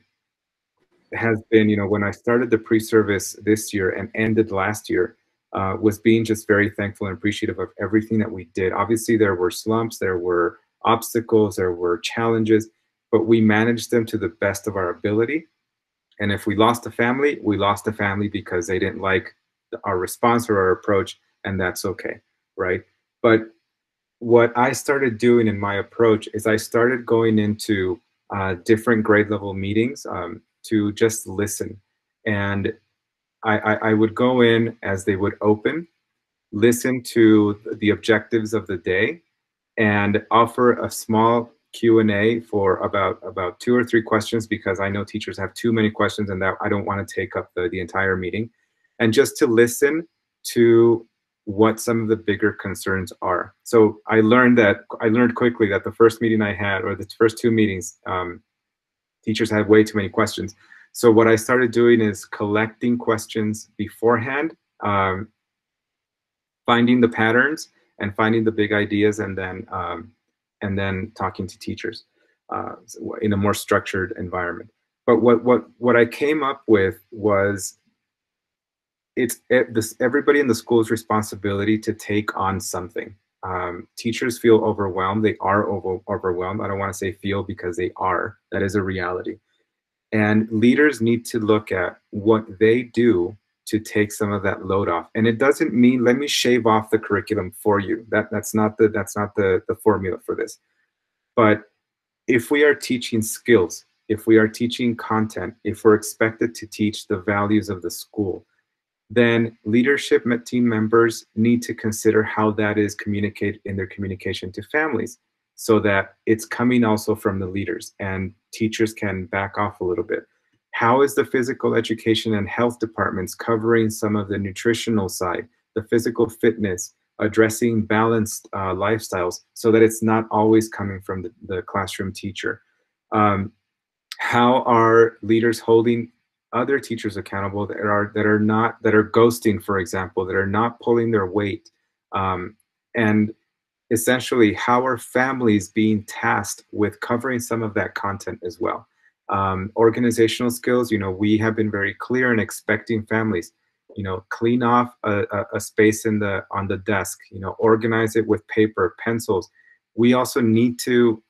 has been, when I started the pre-service this year and ended last year, was being just very thankful and appreciative of everything that we did. Obviously, there were slumps, there were obstacles, there were challenges, but we managed them to the best of our ability. And if we lost a family, we lost a family because they didn't like our response or our approach, and that's okay, right? But what I started doing in my approach is I started going into different grade level meetings to just listen. And I would go in as they would open, listen to the objectives of the day, and offer a small Q&A for about 2 or 3 questions because I know teachers have too many questions and that I don't want to take up the entire meeting. And just to listen to what some of the bigger concerns are. So I learned quickly that the first meeting I had, or the first 2 meetings, teachers had way too many questions. So what I started doing is collecting questions beforehand, finding the patterns and finding the big ideas, and then talking to teachers in a more structured environment. But what I came up with was everybody in the school's responsibility to take on something. Teachers feel overwhelmed. They are overwhelmed. I don't want to say feel because they are. That is a reality. And leaders need to look at what they do to take some of that load off. And it doesn't mean let me shave off the curriculum for you. That's not the formula for this. But if we are teaching skills, if we are teaching content, if we're expected to teach the values of the school, then leadership team members need to consider how that is communicated in their communication to families, so that it's coming also from the leaders, and teachers can back off a little bit. How is the physical education and health departments covering some of the nutritional side, the physical fitness, addressing balanced lifestyles, so that it's not always coming from the classroom teacher? How are leaders holding other teachers accountable that are ghosting, for example, that are not pulling their weight? And essentially, how are families being tasked with covering some of that content as well? Organizational skills, we have been very clear in expecting families, clean off a space on the desk, organize it with paper, pencils. We also need to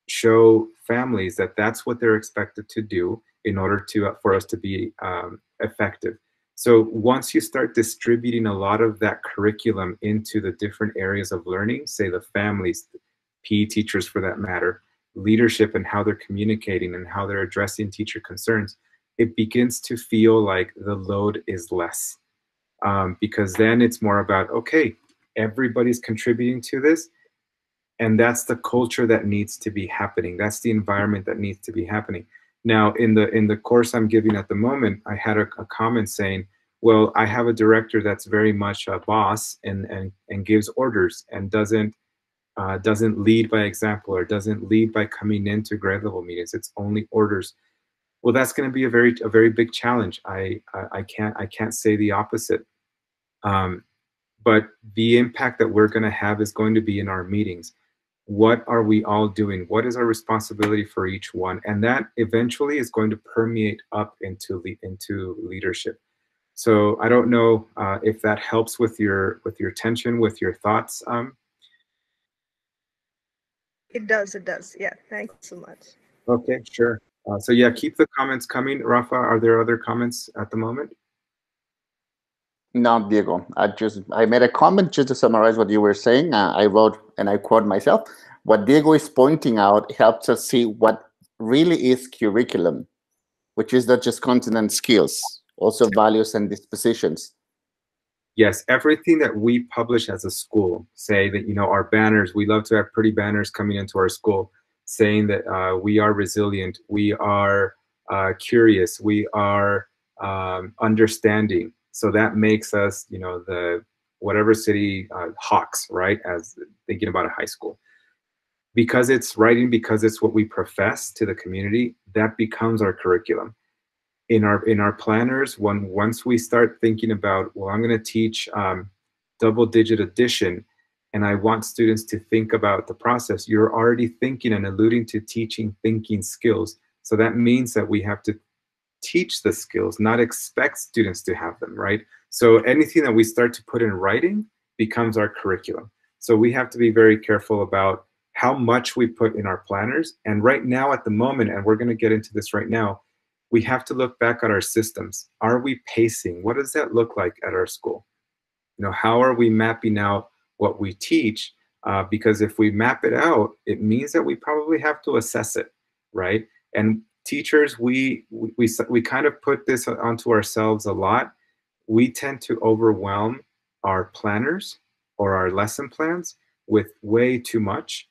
show families that that's what they're expected to do in order for us to be effective. So once you start distributing a lot of that curriculum into the different areas of learning, say the families, PE teachers for that matter, leadership and how they're communicating and how they're addressing teacher concerns, it begins to feel like the load is less. Because then it's more about, okay, everybody's contributing to this, and that's the culture that needs to be happening. That's the environment that needs to be happening. Now, in the course I'm giving at the moment, I had a comment saying, well, I have a director that's very much a boss and gives orders and doesn't lead by example, or doesn't lead by coming into grade level meetings. It's only orders. Well, that's going to be a very big challenge. I can't say the opposite. But the impact that we're going to have is going to be in our meetings. What are we all doing? What is our responsibility for each one? And that eventually is going to permeate up into leadership. So I don't know if that helps with your tension, with your thoughts. It does. Yeah, thanks so much. Okay, sure. So yeah, keep the comments coming. Rafa, are there other comments at the moment? No, Diego. I made a comment just to summarize what you were saying. I wrote, and I quote myself, what Diego is pointing out helps us see what really is curriculum, which is not just content and skills, also values and dispositions. Yes, everything that we publish as a school, say that, our banners, we love to have pretty banners coming into our school saying that we are resilient, we are curious, we are understanding. So that makes us, the whatever city hawks, right? As thinking about a high school. Because it's writing, because it's what we profess to the community, that becomes our curriculum. In our planners, once we start thinking about, well, I'm going to teach double-digit addition, and I want students to think about the process, you're already thinking and alluding to teaching thinking skills. So that means that we have to teach the skills, not expect students to have them, right? So anything that we start to put in writing becomes our curriculum. So we have to be very careful about how much we put in our planners. And right now at the moment, and we're going to get into this right now, we have to look back at our systems. Are we pacing? What does that look like at our school? How are we mapping out what we teach? Because if we map it out, it means that we probably have to assess it, right? And teachers, we kind of put this onto ourselves a lot. We tend to overwhelm our planners or our lesson plans with way too much,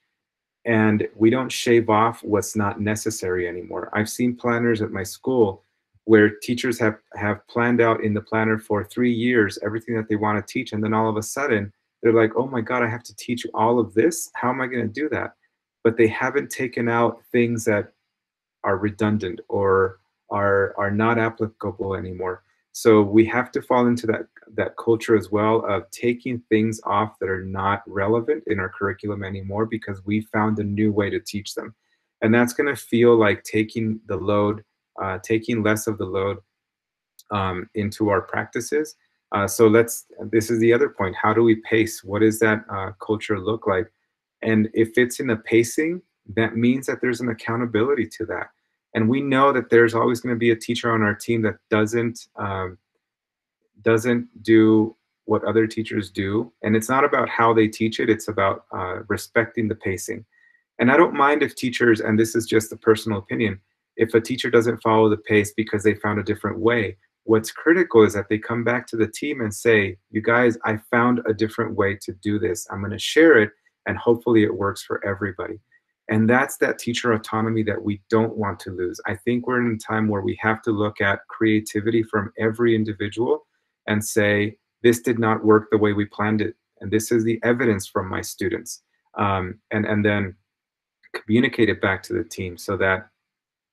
and we don't shave off what's not necessary anymore. I've seen planners at my school where teachers have planned out in the planner for 3 years everything that they want to teach, and then all of a sudden they're like, oh my God, I have to teach all of this? How am I going to do that? But they haven't taken out things that are redundant or are not applicable anymore. So we have to fall into that culture as well of taking things off that are not relevant in our curriculum anymore because we found a new way to teach them. And that's going to feel like taking the load, taking less of the load into our practices. So this is the other point. How do we pace? What does that culture look like? And if it's in the pacing, that means that there's an accountability to that. And we know that there's always going to be a teacher on our team that doesn't do what other teachers do. And it's not about how they teach it. It's about respecting the pacing. And I don't mind if teachers, and this is just a personal opinion, if a teacher doesn't follow the pace because they found a different way, What's critical is that they come back to the team and say, you guys, I found a different way to do this. I'm going to share it, and hopefully it works for everybody. And that's that teacher autonomy that we don't want to lose. I think we're in a time where we have to look at creativity from every individual and say, this did not work the way we planned it. And this is the evidence from my students. And then communicate it back to the team, so that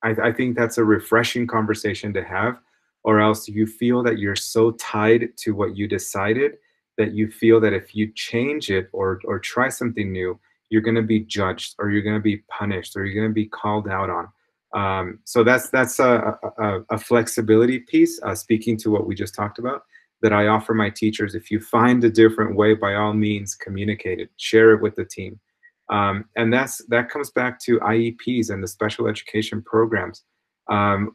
I think that's a refreshing conversation to have, or else you feel that you're so tied to what you decided that you feel that if you change it or try something new, you're going to be judged, or you're going to be punished, or you're going to be called out on. So that's a flexibility piece, speaking to what we just talked about, that I offer my teachers. If you find a different way, by all means, communicate it, share it with the team. And that comes back to IEPs and the special education programs.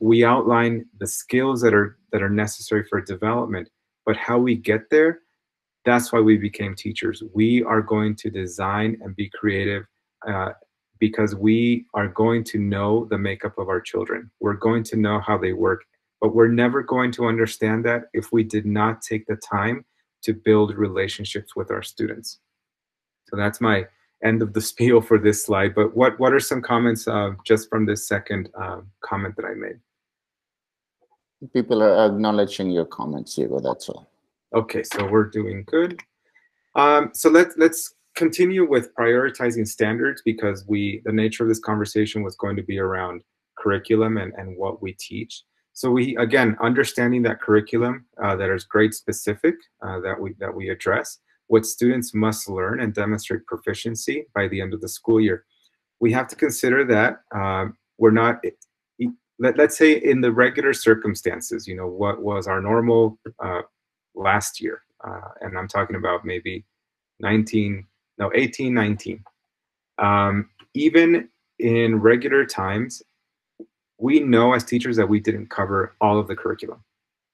We outline the skills that are necessary for development, but how we get there, that's why we became teachers. We are going to design and be creative because we are going to know the makeup of our children. We're going to know how they work, but we're never going to understand that if we did not take the time to build relationships with our students. So that's my end of the spiel for this slide. But what are some comments just from this second comment that I made? People are acknowledging your comments, Diego, that's all. Okay, so we're doing good. So let's continue with prioritizing standards, because the nature of this conversation was going to be around curriculum and what we teach. So we, again, understanding that curriculum that is grade specific, that we address, what students must learn and demonstrate proficiency by the end of the school year. We have to consider that we're not, let's say in the regular circumstances, what was our normal last year, and I'm talking about maybe 18, 19. Even in regular times, we know as teachers that we didn't cover all of the curriculum,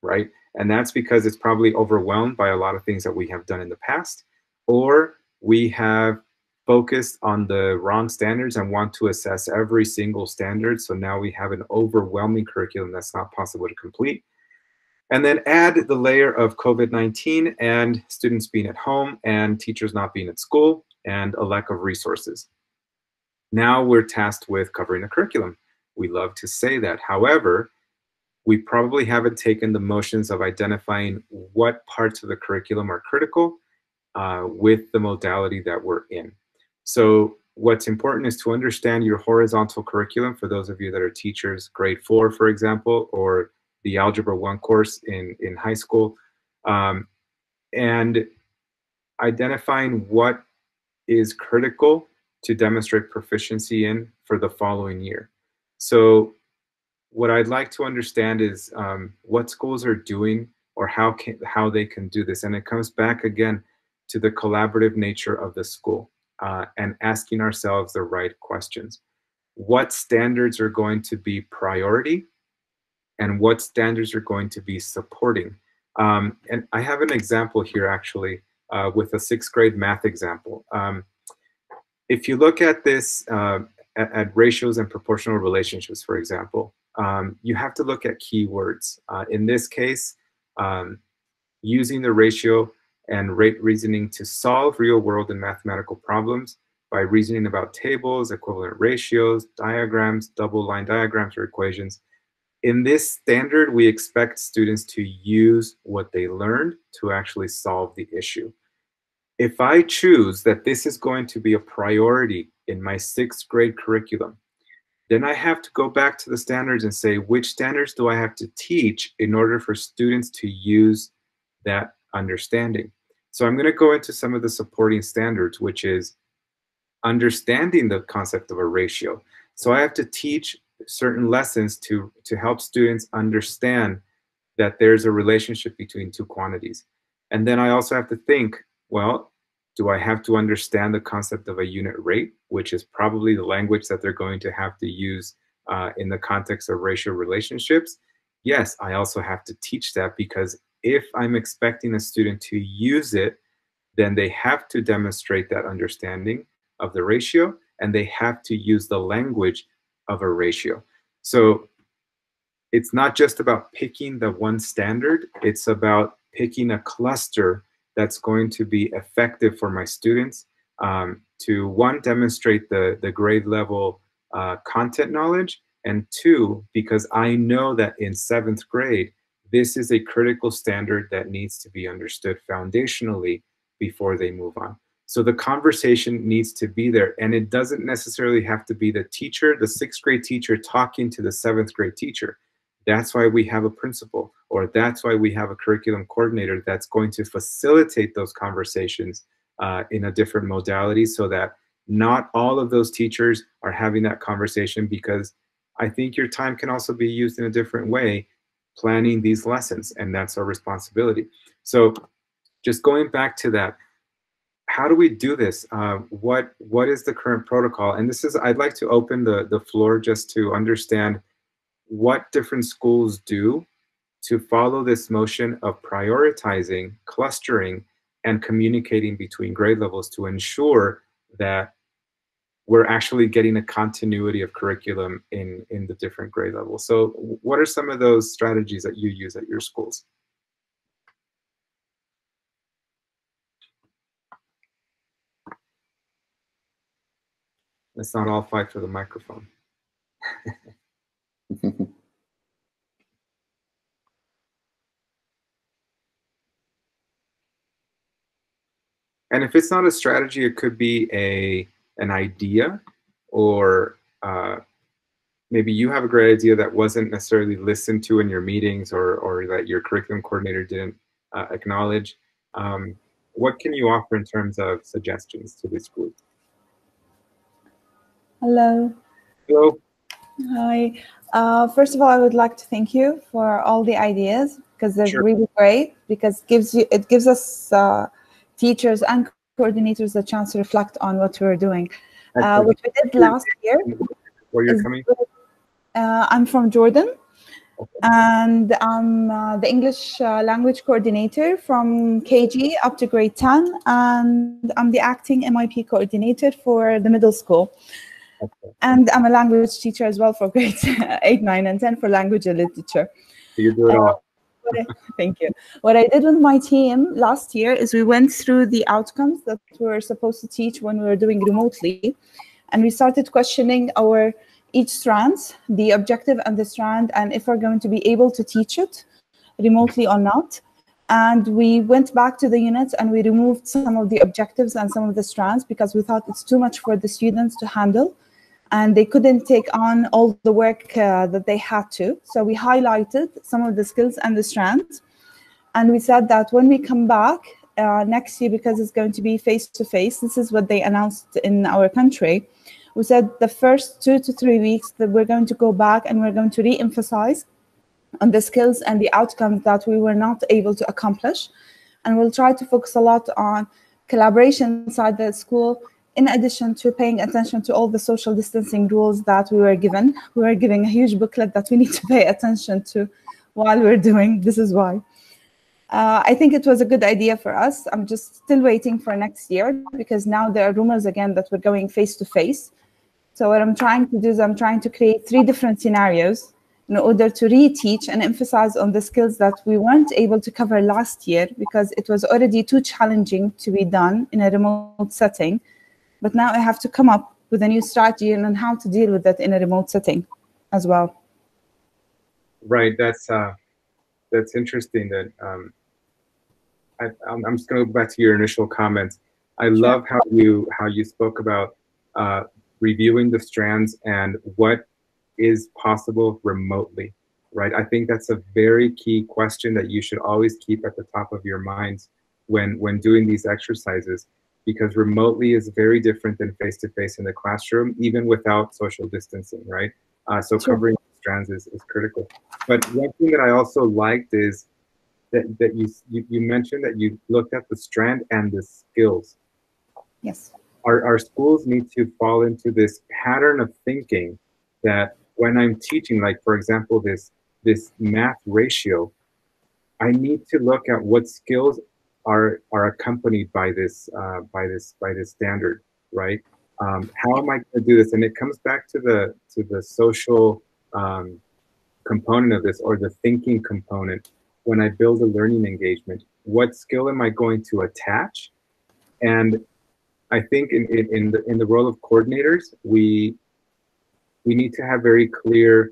right? And that's because it's probably overwhelmed by a lot of things that we have done in the past, or we have focused on the wrong standards and want to assess every single standard. So now we have an overwhelming curriculum that's not possible to complete. And then add the layer of COVID-19 and students being at home and teachers not being at school and a lack of resources. Now we're tasked with covering the curriculum. We love to say that. However, we probably haven't taken the motions of identifying what parts of the curriculum are critical with the modality that we're in. So what's important is to understand your horizontal curriculum for those of you that are teachers, grade 4, for example, or the Algebra 1 course in high school, and identifying what is critical to demonstrate proficiency in for the following year. So what I'd like to understand is what schools are doing or how they can do this. And it comes back again to the collaborative nature of the school and asking ourselves the right questions. What standards are going to be priority and what standards are going to be supporting? And I have an example here actually with a 6th grade math example. If you look at this at ratios and proportional relationships, for example, you have to look at keywords. In this case, using the ratio and rate reasoning to solve real-world and mathematical problems by reasoning about tables, equivalent ratios, diagrams, double line diagrams, or equations. In this standard, we expect students to use what they learned to actually solve the issue. If I choose that this is going to be a priority in my 6th grade curriculum, then I have to go back to the standards and say, which standards do I have to teach in order for students to use that understanding? So I'm going to go into some of the supporting standards, which is understanding the concept of a ratio. So I have to teach certain lessons to help students understand that there's a relationship between two quantities. And then I also have to think, well, do I have to understand the concept of a unit rate, which is probably the language that they're going to have to use in the context of ratio relationships? Yes, I also have to teach that, because if I'm expecting a student to use it, then they have to demonstrate that understanding of the ratio, and they have to use the language of a ratio. So it's not just about picking the one standard, it's about picking a cluster that's going to be effective for my students, to one, demonstrate the grade level content knowledge, and two, because I know that in 7th grade, this is a critical standard that needs to be understood foundationally before they move on. So the conversation needs to be there, and it doesn't necessarily have to be the teacher, the 6th grade teacher talking to the 7th grade teacher. That's why we have a principal, or that's why we have a curriculum coordinator that's going to facilitate those conversations in a different modality, so that not all of those teachers are having that conversation, because I think your time can also be used in a different way planning these lessons, and that's our responsibility. So just going back to that, how do we do this? What is the current protocol? And this is, I'd like to open the floor just to understand what different schools do to follow this motion of prioritizing, clustering, and communicating between grade levels to ensure that we're actually getting a continuity of curriculum in the different grade levels. So what are some of those strategies that you use at your schools? Let's not all fight for the microphone. And if it's not a strategy, it could be an idea, or maybe you have a great idea that wasn't necessarily listened to in your meetings, or that your curriculum coordinator didn't acknowledge. What can you offer in terms of suggestions to this group? Hello. Hello. Hi. First of all, I would like to thank you for all the ideas, because they're Sure. really great, because it gives us teachers and coordinators a chance to reflect on what we're doing. What we did last year. Where you're coming? I'm from Jordan, and I'm the English language coordinator from KG up to grade 10, and I'm the acting MIP coordinator for the middle school. Okay. And I'm a language teacher as well for grades 8, 9, and 10 for language and literature. So you do it all. Thank you. What I did with my team last year is we went through the outcomes that we were supposed to teach when we were doing remotely, and we started questioning each strand, the objective and the strand, and if we're going to be able to teach it remotely or not. And we went back to the units and we removed some of the objectives and some of the strands, because we thought it's too much for the students to handle, and they couldn't take on all the work that they had to. So we highlighted some of the skills and the strands. And we said that when we come back next year, because it's going to be face-to-face, this is what they announced in our country. We said the first 2 to 3 weeks that we're going to go back and we're going to re-emphasize on the skills and the outcomes that we were not able to accomplish. And we'll try to focus a lot on collaboration inside the school, in addition to paying attention to all the social distancing rules that we were given. We were given a huge booklet that we need to pay attention to while we're doing This Is Why. I think it was a good idea for us. I'm just still waiting for next year, because now there are rumors again that we're going face-to-face. So what I'm trying to do is I'm trying to create 3 different scenarios in order to reteach and emphasize on the skills that we weren't able to cover last year, because it was already too challenging to be done in a remote setting. But now I have to come up with a new strategy and on how to deal with that in a remote setting as well. Right. That's interesting. That I'm just going to go back to your initial comments. I love how you spoke about reviewing the strands and what is possible remotely. Right. I think that's a very key question that you should always keep at the top of your minds when doing these exercises, because remotely is very different than face-to-face in the classroom, even without social distancing, right? So covering strands is critical. But one thing that I also liked is that you mentioned that you looked at the strand and the skills. Yes. Our schools need to fall into this pattern of thinking that when I'm teaching, like for example, this math ratio, I need to look at what skills are accompanied by this standard, right? How am I going to do this? And it comes back to the social component of this, or the thinking component, when I build a learning engagement, what skill am I going to attach? And I think in the role of coordinators, we need to have very clear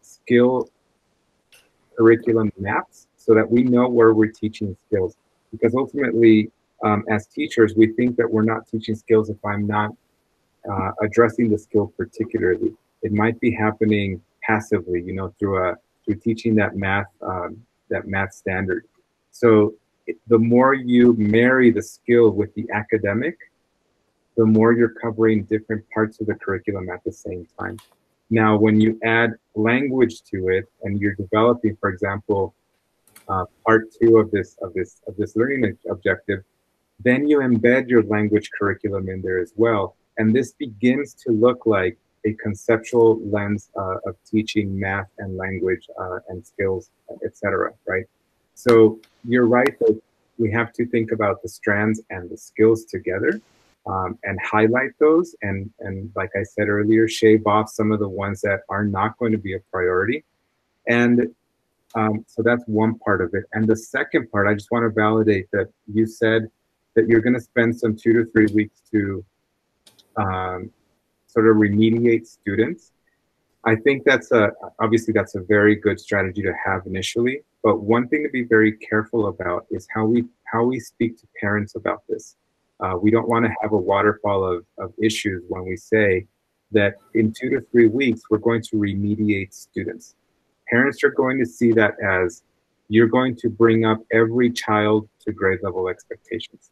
skill curriculum maps so that we know where we're teaching skills. Because ultimately, as teachers, we think that we're not teaching skills if I'm not addressing the skill particularly. It might be happening passively, you know, through teaching that math standard. So the more you marry the skill with the academic, the more you're covering different parts of the curriculum at the same time. Now, when you add language to it and you're developing, for example, part 2 of this learning objective, then you embed your language curriculum in there as well. And this begins to look like a conceptual lens of teaching math and language and skills, etc. Right? So you're right that we have to think about the strands and the skills together. And highlight those, and like I said earlier, shave off some of the ones that are not going to be a priority. And so that's one part of it. And the second part, I just want to validate that you said that you're going to spend some 2 to 3 weeks to sort of remediate students. I think obviously that's a very good strategy to have initially. But one thing to be very careful about is how we speak to parents about this. We don't want to have a waterfall of issues when we say that in 2 to 3 weeks, we're going to remediate students. Parents are going to see that as you're going to bring up every child to grade level expectations,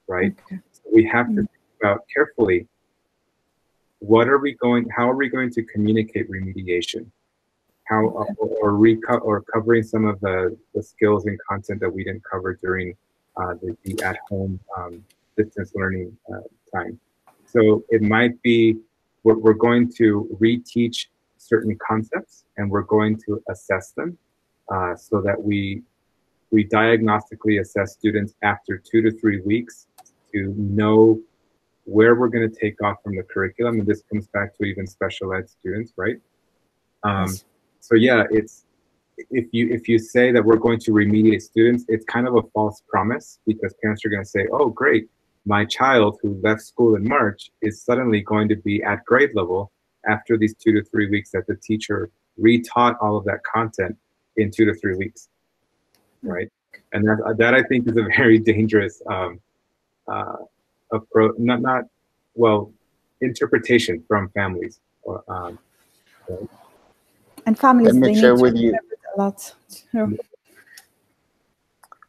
right? Okay. So we have to think about carefully, how are we going to communicate remediation? Or covering some of the skills and content that we didn't cover during the at-home distance learning time. So it might be we're going to reteach certain concepts and we're going to assess them so that we diagnostically assess students after 2 to 3 weeks to know where we're going to take off from the curriculum. And this comes back to even special ed students, right? Yes. So yeah, if you say that we're going to remediate students, it's kind of a false promise, because parents are going to say, oh, great, my child who left school in March is suddenly going to be at grade level after these 2 to 3 weeks that the teacher retaught all of that content in 2 to 3 weeks, right? And that I think is a very dangerous approach, interpretation from families. Right? And families, Let me share with you a lot. Sure.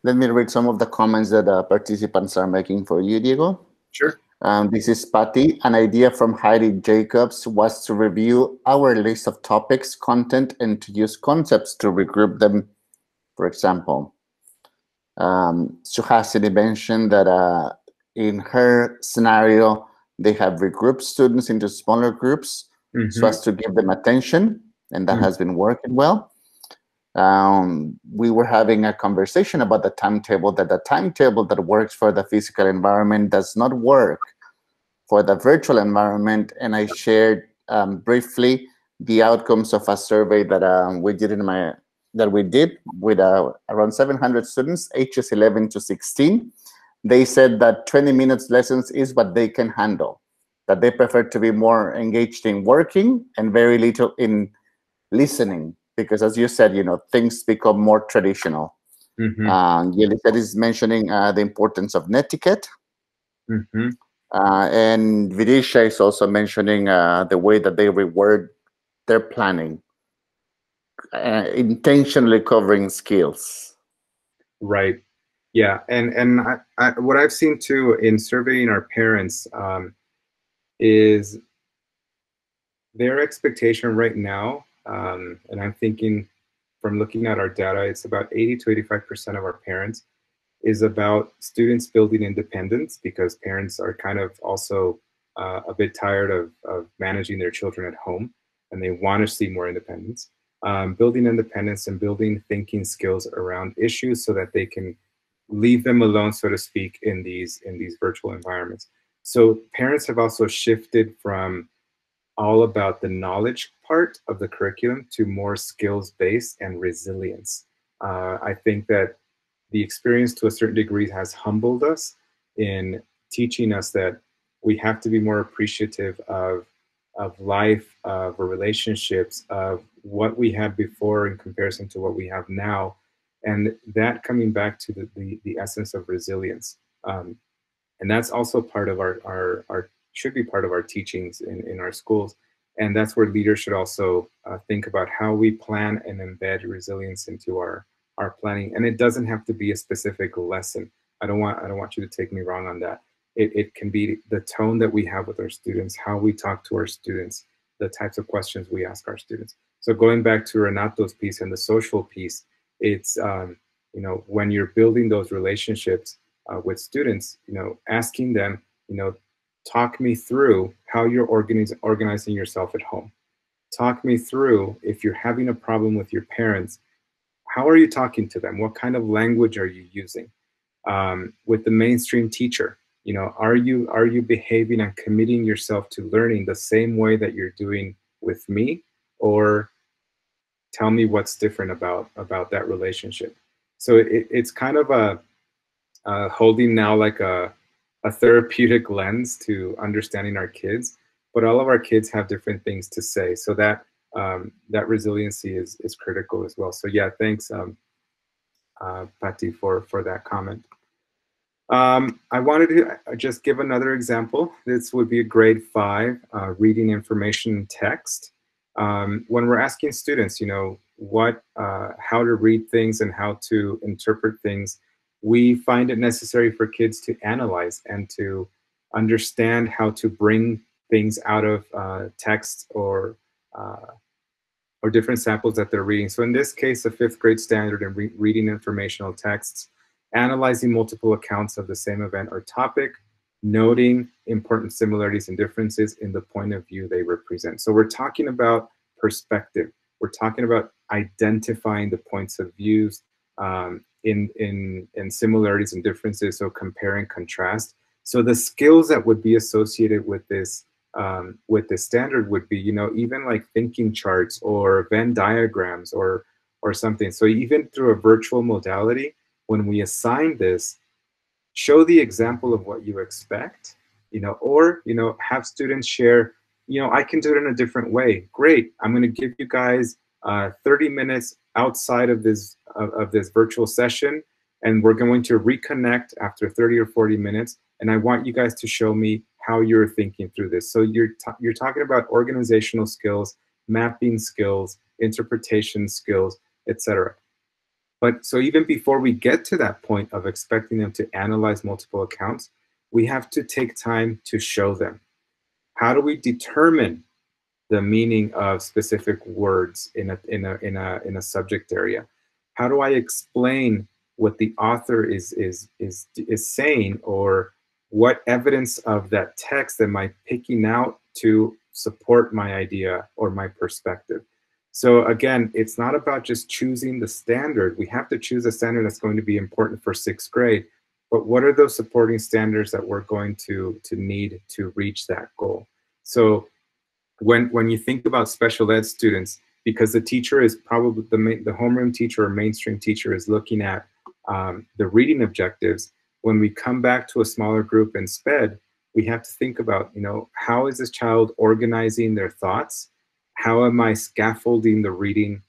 Let me read some of the comments that participants are making for you, Diego. Sure. This is Patty. An idea from Heidi Jacobs was to review our list of topics, content, and to use concepts to regroup them, for example. Suhasini mentioned that in her scenario, they have regrouped students into smaller groups so as to give them attention, and that has been working well. We were having a conversation about the timetable, that the timetable that works for the physical environment does not work for the virtual environment. And I shared briefly the outcomes of a survey that we did with around 700 students, ages 11 to 16. They said that 20 minutes lessons is what they can handle, that they prefer to be more engaged in working and very little in listening. Because as you said, things become more traditional. Yelisa is mentioning the importance of netiquette. And Vidisha is also mentioning the way that they reward their planning, intentionally covering skills. Right. Yeah. And what I've seen too in surveying our parents is their expectation right now, and I'm thinking from looking at our data, it's about 80 to 85% of our parents is about students building independence, because parents are kind of also a bit tired of managing their children at home, and they want to see more independence. Building independence and building thinking skills around issues so that they can leave them alone, so to speak, in these virtual environments. So parents have also shifted from all about the knowledge part of the curriculum to more skills-based and resilience. I think that the experience to a certain degree has humbled us in teaching us that we have to be more appreciative of life, of relationships, of what we had before in comparison to what we have now. And that coming back to the essence of resilience. And that's also part of our should be part of our teachings in our schools. And that's where leaders should also think about how we plan and embed resilience into our planning. And it doesn't have to be a specific lesson. I don't want you to take me wrong on that. It can be the tone that we have with our students, how we talk to our students, the types of questions we ask our students. So going back to Renato's piece and the social piece, it's you know, when you're building those relationships with students, you know, asking them, you know, talk me through how you're organizing yourself at home. Talk me through if you're having a problem with your parents, how are you talking to them? What kind of language are you using? With the mainstream teacher, you know, are you behaving and committing yourself to learning the same way that you're doing with me? Or tell me what's different about that relationship. So it's kind of a holding now like a therapeutic lens to understanding our kids, but all of our kids have different things to say. So that that resiliency is critical as well. So yeah, thanks, Patty, for that comment. I wanted to just give another example. This would be a grade 5 reading information text. When we're asking students, you know, how to read things and how to interpret things, we find it necessary for kids to analyze and to understand how to bring things out of text or different samples that they're reading. So in this case, a 5th grade standard in reading informational texts, analyzing multiple accounts of the same event or topic, noting important similarities and differences in the point of view they represent. So we're talking about perspective. We're talking about identifying the points of views in similarities and differences, so compare and contrast. So the skills that would be associated with this standard would be, you know, even like thinking charts or Venn diagrams or something. So even through a virtual modality, when we assign this, show the example of what you expect, you know, or, you know, have students share, you know, I can do it in a different way. Great, I'm going to give you guys 30 minutes outside of this virtual session, and we're going to reconnect after 30 or 40 minutes, and I want you guys to show me how you're thinking through this. So you're talking about organizational skills, mapping skills, interpretation skills, etc. But so even before we get to that point of expecting them to analyze multiple accounts, we have to take time to show them. How do we determine the meaning of specific words in a subject area? How do I explain what the author is saying, or what evidence of that text am I picking out to support my idea or my perspective? So again, it's not about just choosing the standard. We have to choose a standard that's going to be important for 6th grade, but what are those supporting standards that we're going to need to reach that goal? So when you think about special ed students, because the teacher is probably the homeroom teacher or mainstream teacher is looking at the reading objectives, when we come back to a smaller group in SPED, we have to think about, you know, how is this child organizing their thoughts? How am I scaffolding the reading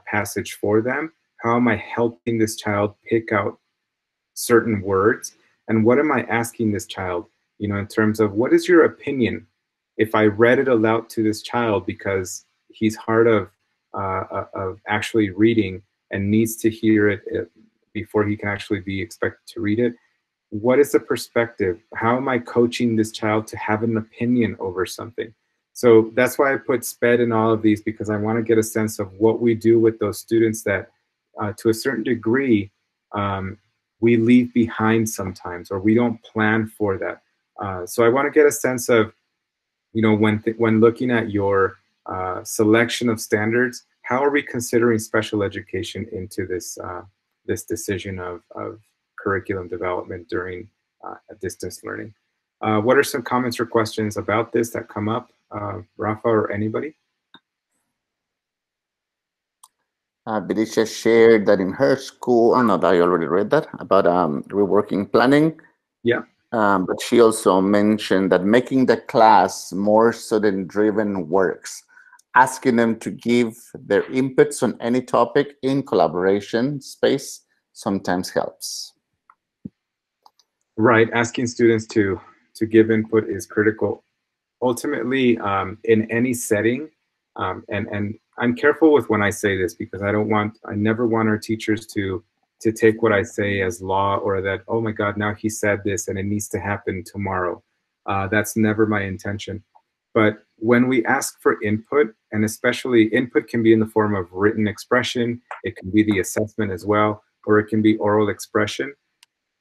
passage for them? How am I helping this child pick out certain words? And what am I asking this child, you know, in terms of what is your opinion if I read it aloud to this child because he's hard of actually reading and needs to hear it before he can actually be expected to read it? What is the perspective? How am I coaching this child to have an opinion over something? So that's why I put SPED in all of these, because I want to get a sense of what we do with those students that to a certain degree we leave behind sometimes, or we don't plan for that. So I want to get a sense of, you know, when looking at your selection of standards, how are we considering special education into this this decision of curriculum development during distance learning? What are some comments or questions about this that come up? Rafa or anybody? Benicia shared that in her school, oh no, I already read that, about reworking planning. Yeah. But she also mentioned that making the class more student-driven works, asking them to give their inputs on any topic in collaboration space sometimes helps. Right, asking students to give input is critical. Ultimately, in any setting, and I'm careful with when I say this, because I never want our teachers to take what I say as law, or that, oh my God, now he said this and it needs to happen tomorrow. That's never my intention. But when we ask for input, and especially input can be in the form of written expression, it can be the assessment as well, or it can be oral expression.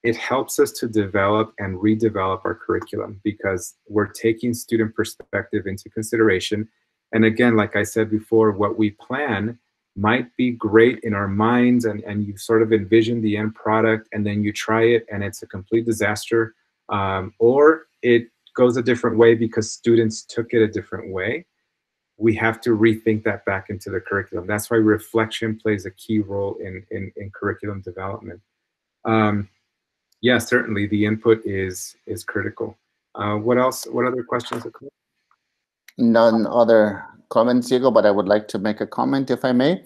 It helps us to develop and redevelop our curriculum, because we're taking student perspective into consideration. And again, like I said before, what we plan might be great in our minds, and you sort of envision the end product, and then you try it and it's a complete disaster, or it goes a different way because students took it a different way. We have to rethink that back into the curriculum. That's why reflection plays a key role in curriculum development. Yeah, certainly the input is critical. What else? What other questions are coming? None other comments, Diego, but I would like to make a comment, if I may.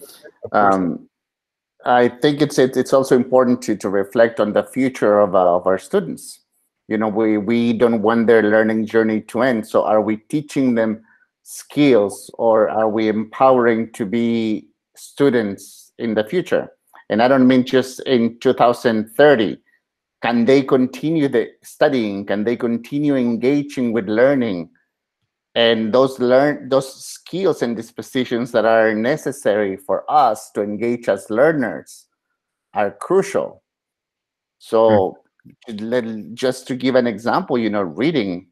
I think it's also important to reflect on the future of our students. You know, we don't want their learning journey to end. So are we teaching them skills, or are we empowering to be students in the future? And I don't mean just in 2030. Can they continue the studying? Can they continue engaging with learning? And those skills and dispositions that are necessary for us to engage as learners are crucial. So just to give an example, you know, reading,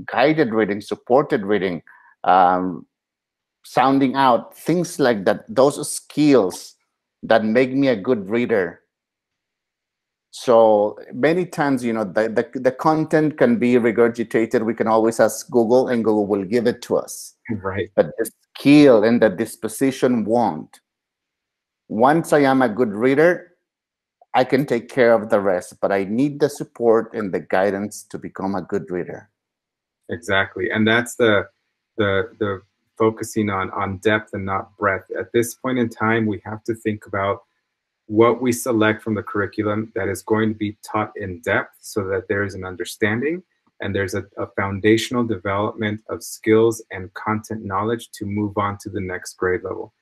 guided reading, supported reading, sounding out, things like that, those skills that make me a good reader. So many times, you know, the content can be regurgitated. We can always ask Google, and Google will give it to us. Right. But the skill and the disposition won't. Once I am a good reader, I can take care of the rest, but I need the support and the guidance to become a good reader. Exactly, and that's the focusing on depth and not breadth. At this point in time, we have to think about what we select from the curriculum that is going to be taught in depth, so that there is an understanding and there's a foundational development of skills and content knowledge to move on to the next grade level.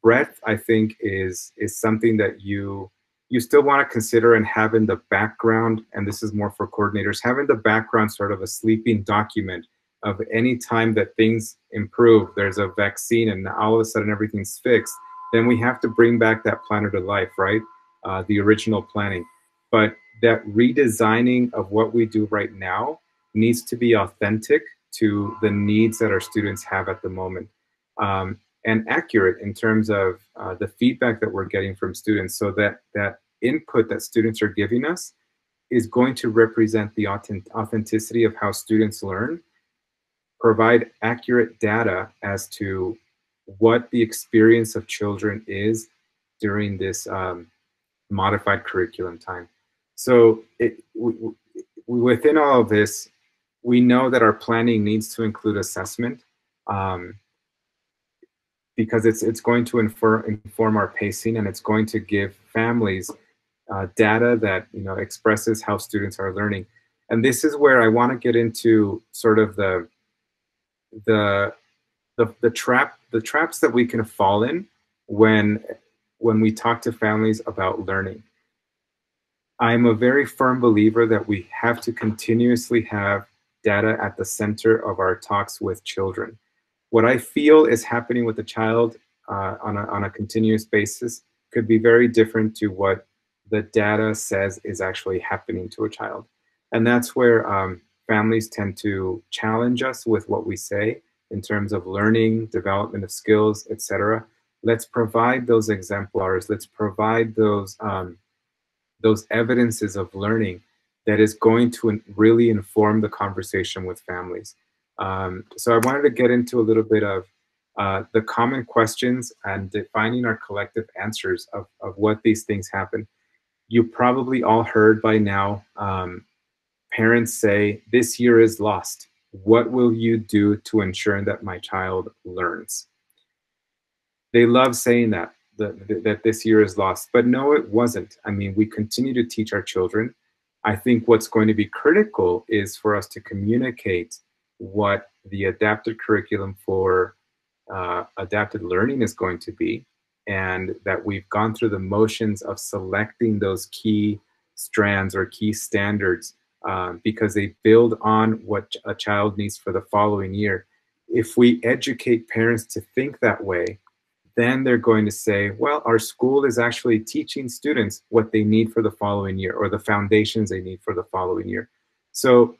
Breadth, I think, is something that you still want to consider and have in the background, and this is more for coordinators, have in the background sort of a sleeping document of any time that things improve, there's a vaccine and all of a sudden everything's fixed, then we have to bring back that planner to life, right? The original planning. But that redesigning of what we do right now needs to be authentic to the needs that our students have at the moment. And accurate in terms of the feedback that we're getting from students, so that that input that students are giving us is going to represent the authenticity of how students learn, provide accurate data as to what the experience of children is during this modified curriculum time. So within all of this, we know that our planning needs to include assessment, because it's going to inform our pacing, and it's going to give families data that, you know, expresses how students are learning. And this is where I want to get into sort of the traps that we can fall in when we talk to families about learning. I'm a very firm believer that we have to continuously have data at the center of our talks with children. What I feel is happening with the child on a continuous basis could be very different to what the data says is actually happening to a child. And that's where families tend to challenge us with what we say in terms of learning, development of skills, etc. Let's provide those exemplars. Let's provide those evidences of learning that is going to really inform the conversation with families. So I wanted to get into a little bit of the common questions and defining our collective answers of what these things happen. You probably all heard by now parents say, "This year is lost. What will you do to ensure that my child learns?" They love saying that this year is lost, but no, it wasn't. I mean, we continue to teach our children. I think what's going to be critical is for us to communicate what the adapted curriculum for adapted learning is going to be, and that we've gone through the motions of selecting those key strands or key standards because they build on what a child needs for the following year. If we educate parents to think that way, then they're going to say, well, our school is actually teaching students what they need for the following year, or the foundations they need for the following year. So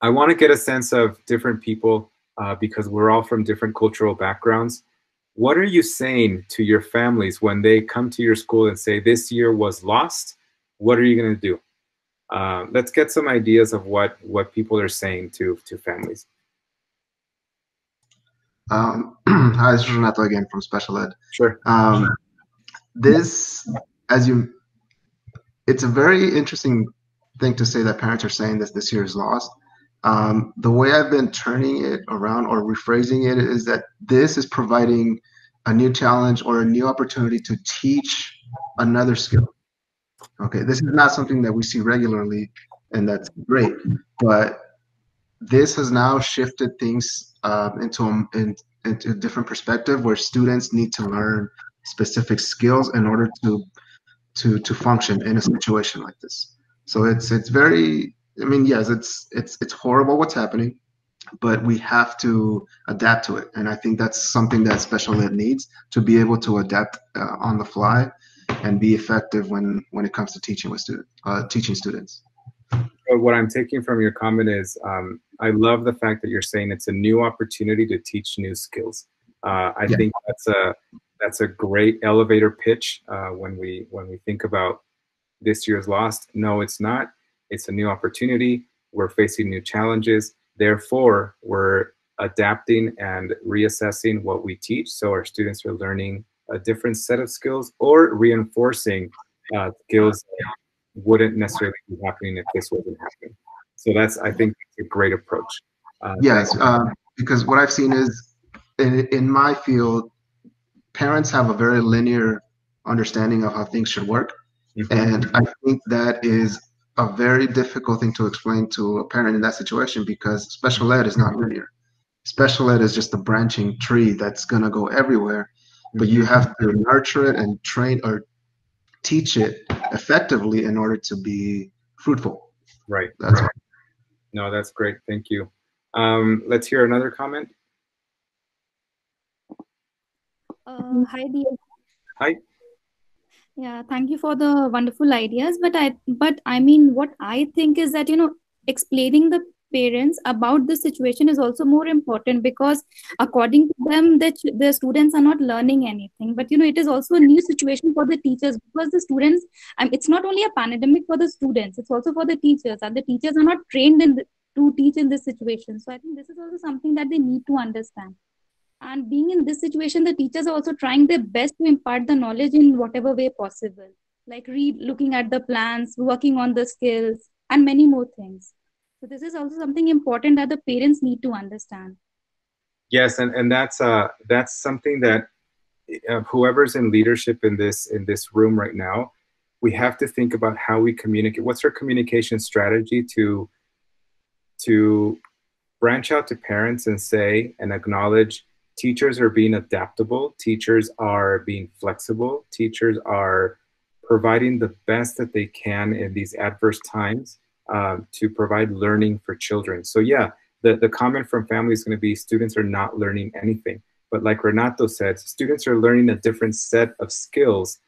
I want to get a sense of different people because we're all from different cultural backgrounds. What are you saying to your families when they come to your school and say, this year was lost? What are you going to do? Let's get some ideas of what people are saying to families. Hi, this is Renato again from Special Ed. Sure. It's a very interesting thing to say that parents are saying that this year is lost. The way I've been turning it around or rephrasing it is that this is providing a new challenge or a new opportunity to teach another skill. Okay, this is not something that we see regularly, and that's great, but this has now shifted things into a different perspective where students need to learn specific skills in order to function in a situation like this. So it's very, I mean, yes, it's horrible what's happening, but we have to adapt to it. And I think that's something that special ed needs, to be able to adapt on the fly and be effective when it comes to teaching students. What I'm taking from your comment is I love the fact that you're saying it's a new opportunity to teach new skills. I think that's a great elevator pitch when we think about this year's lost. No, it's not. It's a new opportunity. We're facing new challenges. Therefore, we're adapting and reassessing what we teach, so our students are learning a different set of skills or reinforcing skills that wouldn't necessarily be happening if this wasn't happening. So I think it's a great approach. Yes, because what I've seen is in my field, parents have a very linear understanding of how things should work. Mm-hmm. And I think that is a very difficult thing to explain to a parent in that situation, because special ed is not linear. Special ed is just a branching tree that's going to go everywhere, but you have to nurture it and train or teach it effectively in order to be fruitful. Right. That's right. No, that's great. Thank you. Let's hear another comment. Hi, Diego. Hi. Yeah, thank you for the wonderful ideas. But I mean, what I think is that, explaining the parents about the situation is also more important, because according to them, the students are not learning anything. But, it is also a new situation for the teachers, because the students, it's not only a pandemic for the students, it's also for the teachers. And the teachers are not trained to teach in this situation. So I think this is also something that they need to understand. And being in this situation, the teachers are also trying their best to impart the knowledge in whatever way possible, like looking at the plans, working on the skills, and many more things. So this is also something important that the parents need to understand. Yes, and that's something that whoever's in leadership in this room right now, we have to think about how we communicate. What's our communication strategy to branch out to parents and say and acknowledge teachers are being adaptable, teachers are being flexible, teachers are providing the best that they can in these adverse times to provide learning for children. So yeah, the comment from family is going to be students are not learning anything. But like Renato said, students are learning a different set of skills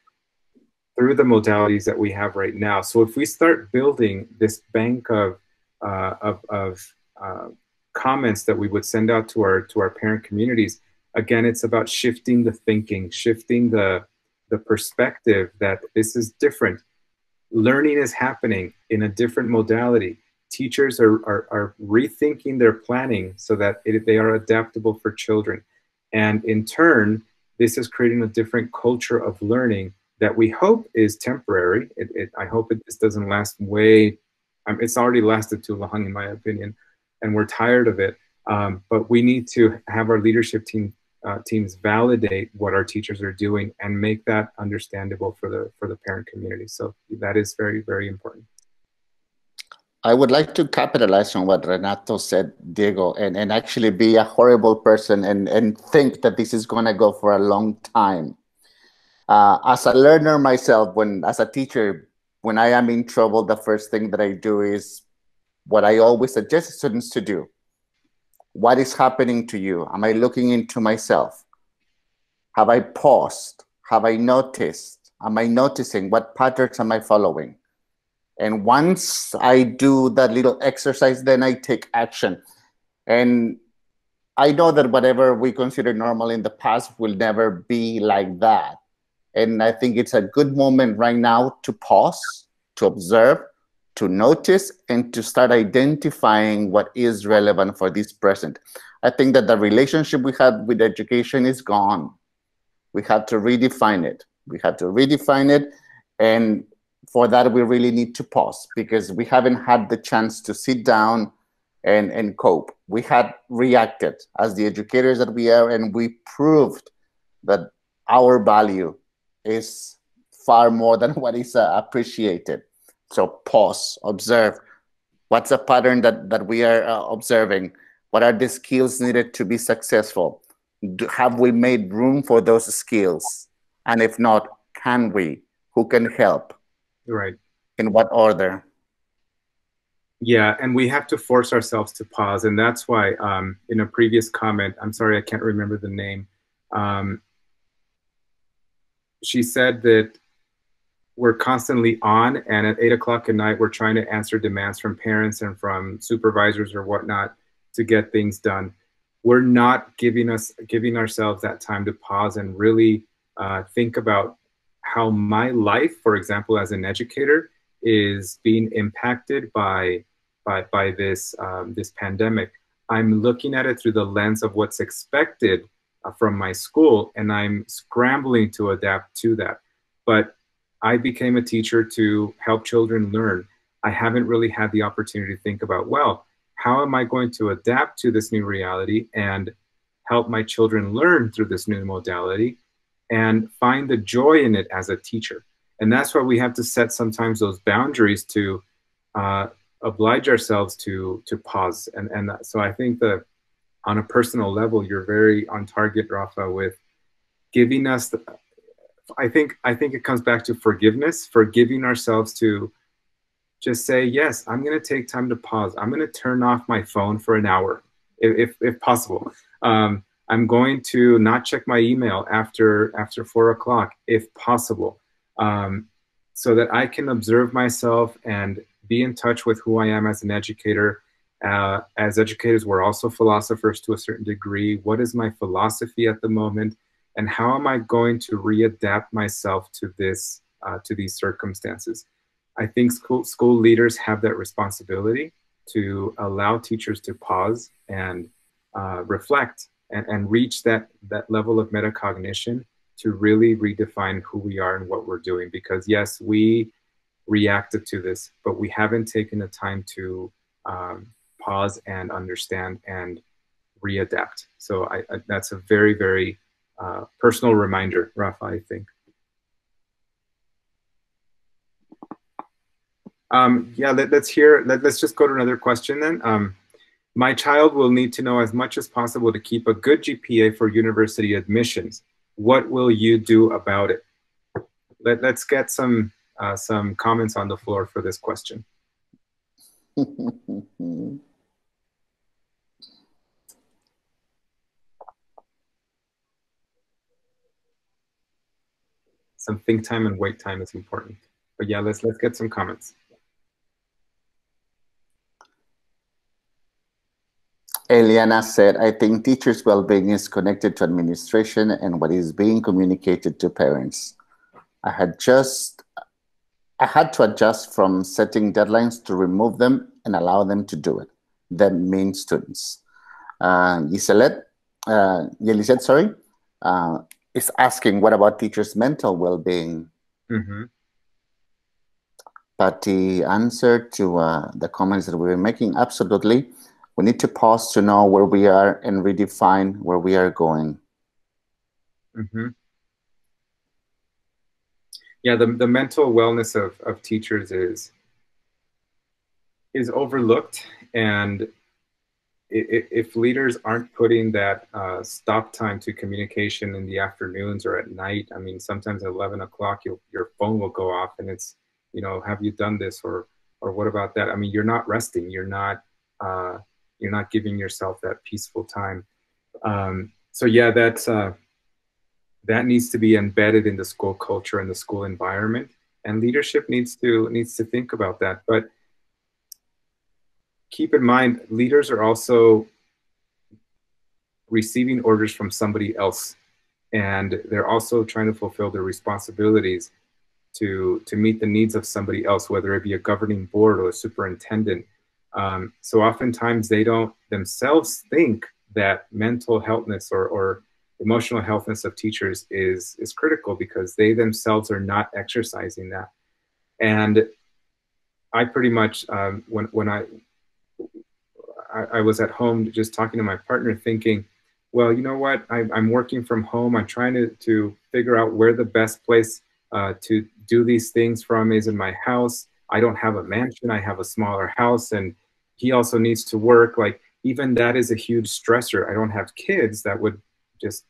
through the modalities that we have right now. So if we start building this bank of comments that we would send out to our parent communities, again, it's about shifting the thinking, shifting the perspective that this is different. Learning is happening in a different modality. teachers are rethinking their planning so that they are adaptable for children. And in turn, this is creating a different culture of learning that we hope is temporary. I hope this doesn't last it's already lasted too long, in my opinion, and we're tired of it. But we need to have our leadership teams validate what our teachers are doing and make that understandable for the parent community. So that is very, very important. I would like to capitalize on what Renato said, Diego, and actually be a horrible person and think that this is going to go for a long time. As a learner myself, as a teacher, when I am in trouble, the first thing that I do is what I always suggest students to do. What is happening to you? Am I looking into myself? Have I paused? Have I noticed? Am I noticing? What patterns am I following? And once I do that little exercise, then I take action. And I know that whatever we consider normal in the past will never be like that. And I think it's a good moment right now to pause, to observe, to notice, and to start identifying what is relevant for this present. I think that the relationship we had with education is gone. We had to redefine it. We had to redefine it. And for that, we really need to pause because we haven't had the chance to sit down and cope. We had reacted as the educators that we are, and we proved that our value is far more than what is appreciated. So pause, observe. What's a pattern that we are observing? What are the skills needed to be successful? Have we made room for those skills? And if not, can we? Who can help? Right. In what order? Yeah, and we have to force ourselves to pause. And that's why in a previous comment, I'm sorry, I can't remember the name. She said that we're constantly on, and at 8 o'clock at night, we're trying to answer demands from parents and from supervisors or whatnot to get things done. We're not giving ourselves that time to pause and really think about how my life, for example, as an educator, is being impacted by this this pandemic. I'm looking at it through the lens of what's expected from my school, and I'm scrambling to adapt to that. But I became a teacher to help children learn. I haven't really had the opportunity to think about, well, how am I going to adapt to this new reality and help my children learn through this new modality and find the joy in it as a teacher? And that's why we have to set sometimes those boundaries to oblige ourselves to pause. And so I think that on a personal level, you're very on target, Rafa, with giving us I think it comes back to forgiveness, forgiving ourselves to just say, yes, I'm going to take time to pause. I'm going to turn off my phone for an hour, if possible. I'm going to not check my email after 4 o'clock, if possible, so that I can observe myself and be in touch with who I am as an educator. As educators, we're also philosophers to a certain degree. What is my philosophy at the moment? And how am I going to readapt myself to this, to these circumstances? I think school leaders have that responsibility to allow teachers to pause and reflect and reach that level of metacognition to really redefine who we are and what we're doing. Because yes, we reacted to this, but we haven't taken the time to pause and understand and readapt. So that's a very, very personal reminder, Rafa, I think. Yeah, let's just go to another question then. My child will need to know as much as possible to keep a good GPA for university admissions. What will you do about it? Let's get some comments on the floor for this question. Some think time and wait time is important. But yeah, let's get some comments. Eliana said, I think teachers' well-being is connected to administration and what is being communicated to parents. I had to adjust from setting deadlines to remove them and allow them to do it. The main students. Yelisette, sorry, is asking, what about teachers' mental well-being? Mm-hmm. But the answer to the comments that we were making, absolutely. We need to pause to know where we are and redefine where we are going. Mm-hmm. Yeah, the mental wellness of teachers is overlooked, and if leaders aren't putting that stop time to communication in the afternoons or at night, I mean, sometimes at 11 o'clock, your phone will go off and it's, you know, have you done this, or what about that? I mean, you're not resting. You're not giving yourself that peaceful time. So yeah, that needs to be embedded in the school culture and the school environment, and leadership needs to think about that. But keep in mind, leaders are also receiving orders from somebody else, and they're also trying to fulfill their responsibilities to meet the needs of somebody else, whether it be a governing board or a superintendent. So oftentimes they don't themselves think that mental healthness or emotional healthness of teachers is critical, because they themselves are not exercising that. And I pretty much, when I was at home just talking to my partner, thinking, well, you know what, I'm working from home. I'm trying to figure out where the best place to do these things from is in my house. I don't have a mansion, I have a smaller house, and he also needs to work. Like, even that is a huge stressor. I don't have kids. That would just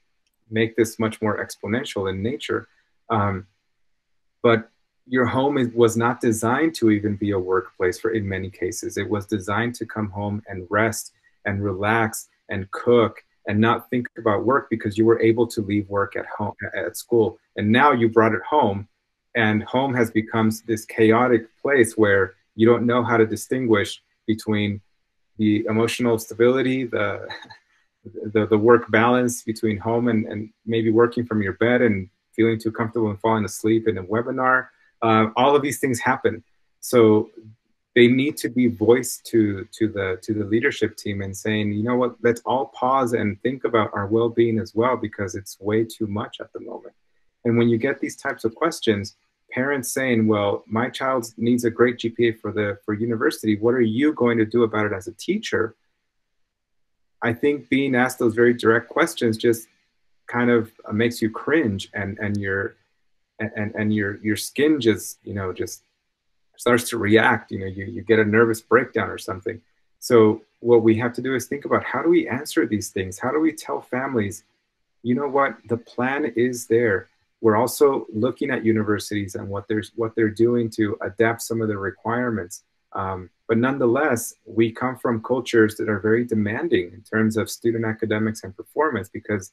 make this much more exponential in nature. But your home was not designed to even be a workplace in many cases. It was designed to come home and rest and relax and cook and not think about work, because you were able to leave work at home, at school. And now you brought it home, and home has become this chaotic place where you don't know how to distinguish between the emotional stability, the work balance between home and maybe working from your bed and feeling too comfortable and falling asleep in a webinar. All of these things happen. So they need to be voiced to the leadership team and saying, you know what, let's all pause and think about our well-being as well, because it's way too much at the moment. And when you get these types of questions, parents saying, well, my child needs a great GPA for university, what are you going to do about it as a teacher? I think being asked those very direct questions just kind of makes you cringe, and your skin just, you know, just starts to react. You know, you get a nervous breakdown or something. So what we have to do is think about, how do we answer these things? How do we tell families, you know what, the plan is there. We're also looking at universities and what they're doing to adapt some of the requirements. But nonetheless, we come from cultures that are very demanding in terms of student academics and performance, because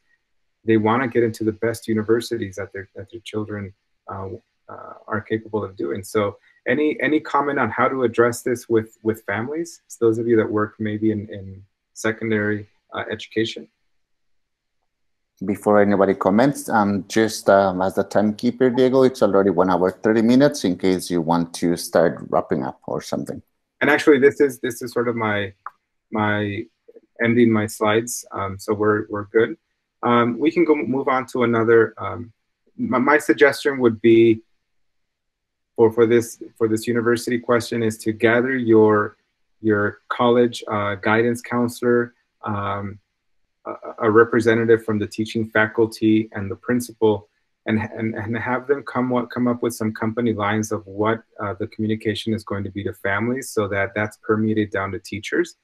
they want to get into the best universities that their children are capable of doing. So any comment on how to address this with families? So those of you that work maybe in secondary education. Before anybody comments, just as the timekeeper, Diego, it's already 1 hour 30 minutes in case you want to start wrapping up or something. And actually, this is sort of my ending my slides. So we're good. We can move on to another. My suggestion would be for this university question is to gather your college guidance counselor, a representative from the teaching faculty and the principal, and have them come up with some company lines of what the communication is going to be to families, so that's permeated down to teachers,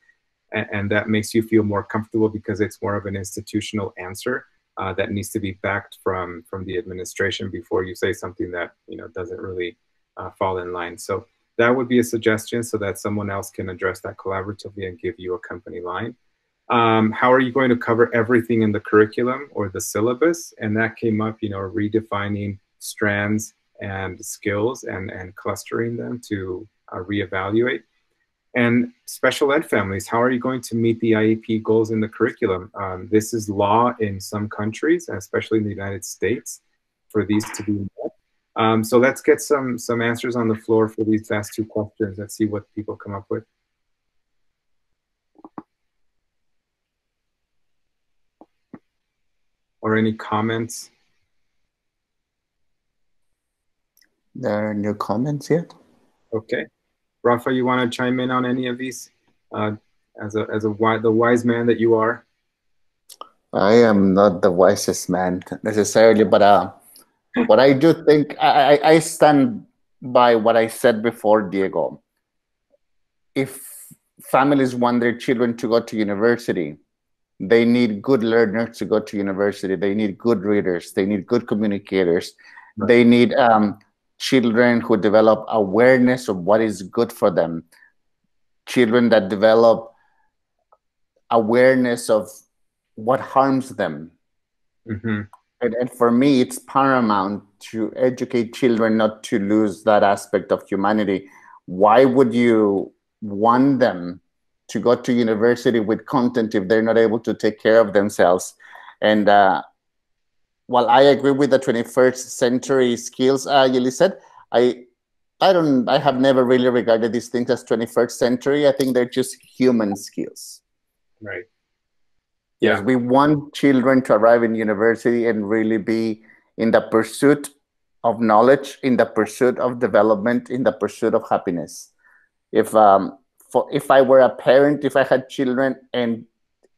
and that makes you feel more comfortable, because it's more of an institutional answer that needs to be backed from the administration before you say something that, you know, doesn't really fall in line. So that would be a suggestion, so that someone else can address that collaboratively and give you a company line. How are you going to cover everything in the curriculum or the syllabus? And that came up, you know, redefining strands and skills and clustering them to reevaluate. And special ed families, how are you going to meet the IEP goals in the curriculum? This is law in some countries, especially in the United States, for these to be met. So let's get some answers on the floor for these last two questions. Let's see what people come up with. or any comments? There are no comments yet. Okay. Rafa, you want to chime in on any of these as the wise man that you are? I am not the wisest man necessarily, but what I do think, I stand by what I said before, Diego. If families want their children to go to university, they need good learners to go to university. They need good readers. They need good communicators. Right. They need children who develop awareness of what is good for them. Children that develop awareness of what harms them. Mm-hmm. And for me, it's paramount to educate children not to lose that aspect of humanity. Why would you want them to go to university with content if they're not able to take care of themselves? And while I agree with the 21st century skills, Yeli said, I have never really regarded these things as 21st century. I think they're just human skills. Right. Yes, Yeah. we want children to arrive in university and really be in the pursuit of knowledge, in the pursuit of development, in the pursuit of happiness. If I were a parent, if I had children, and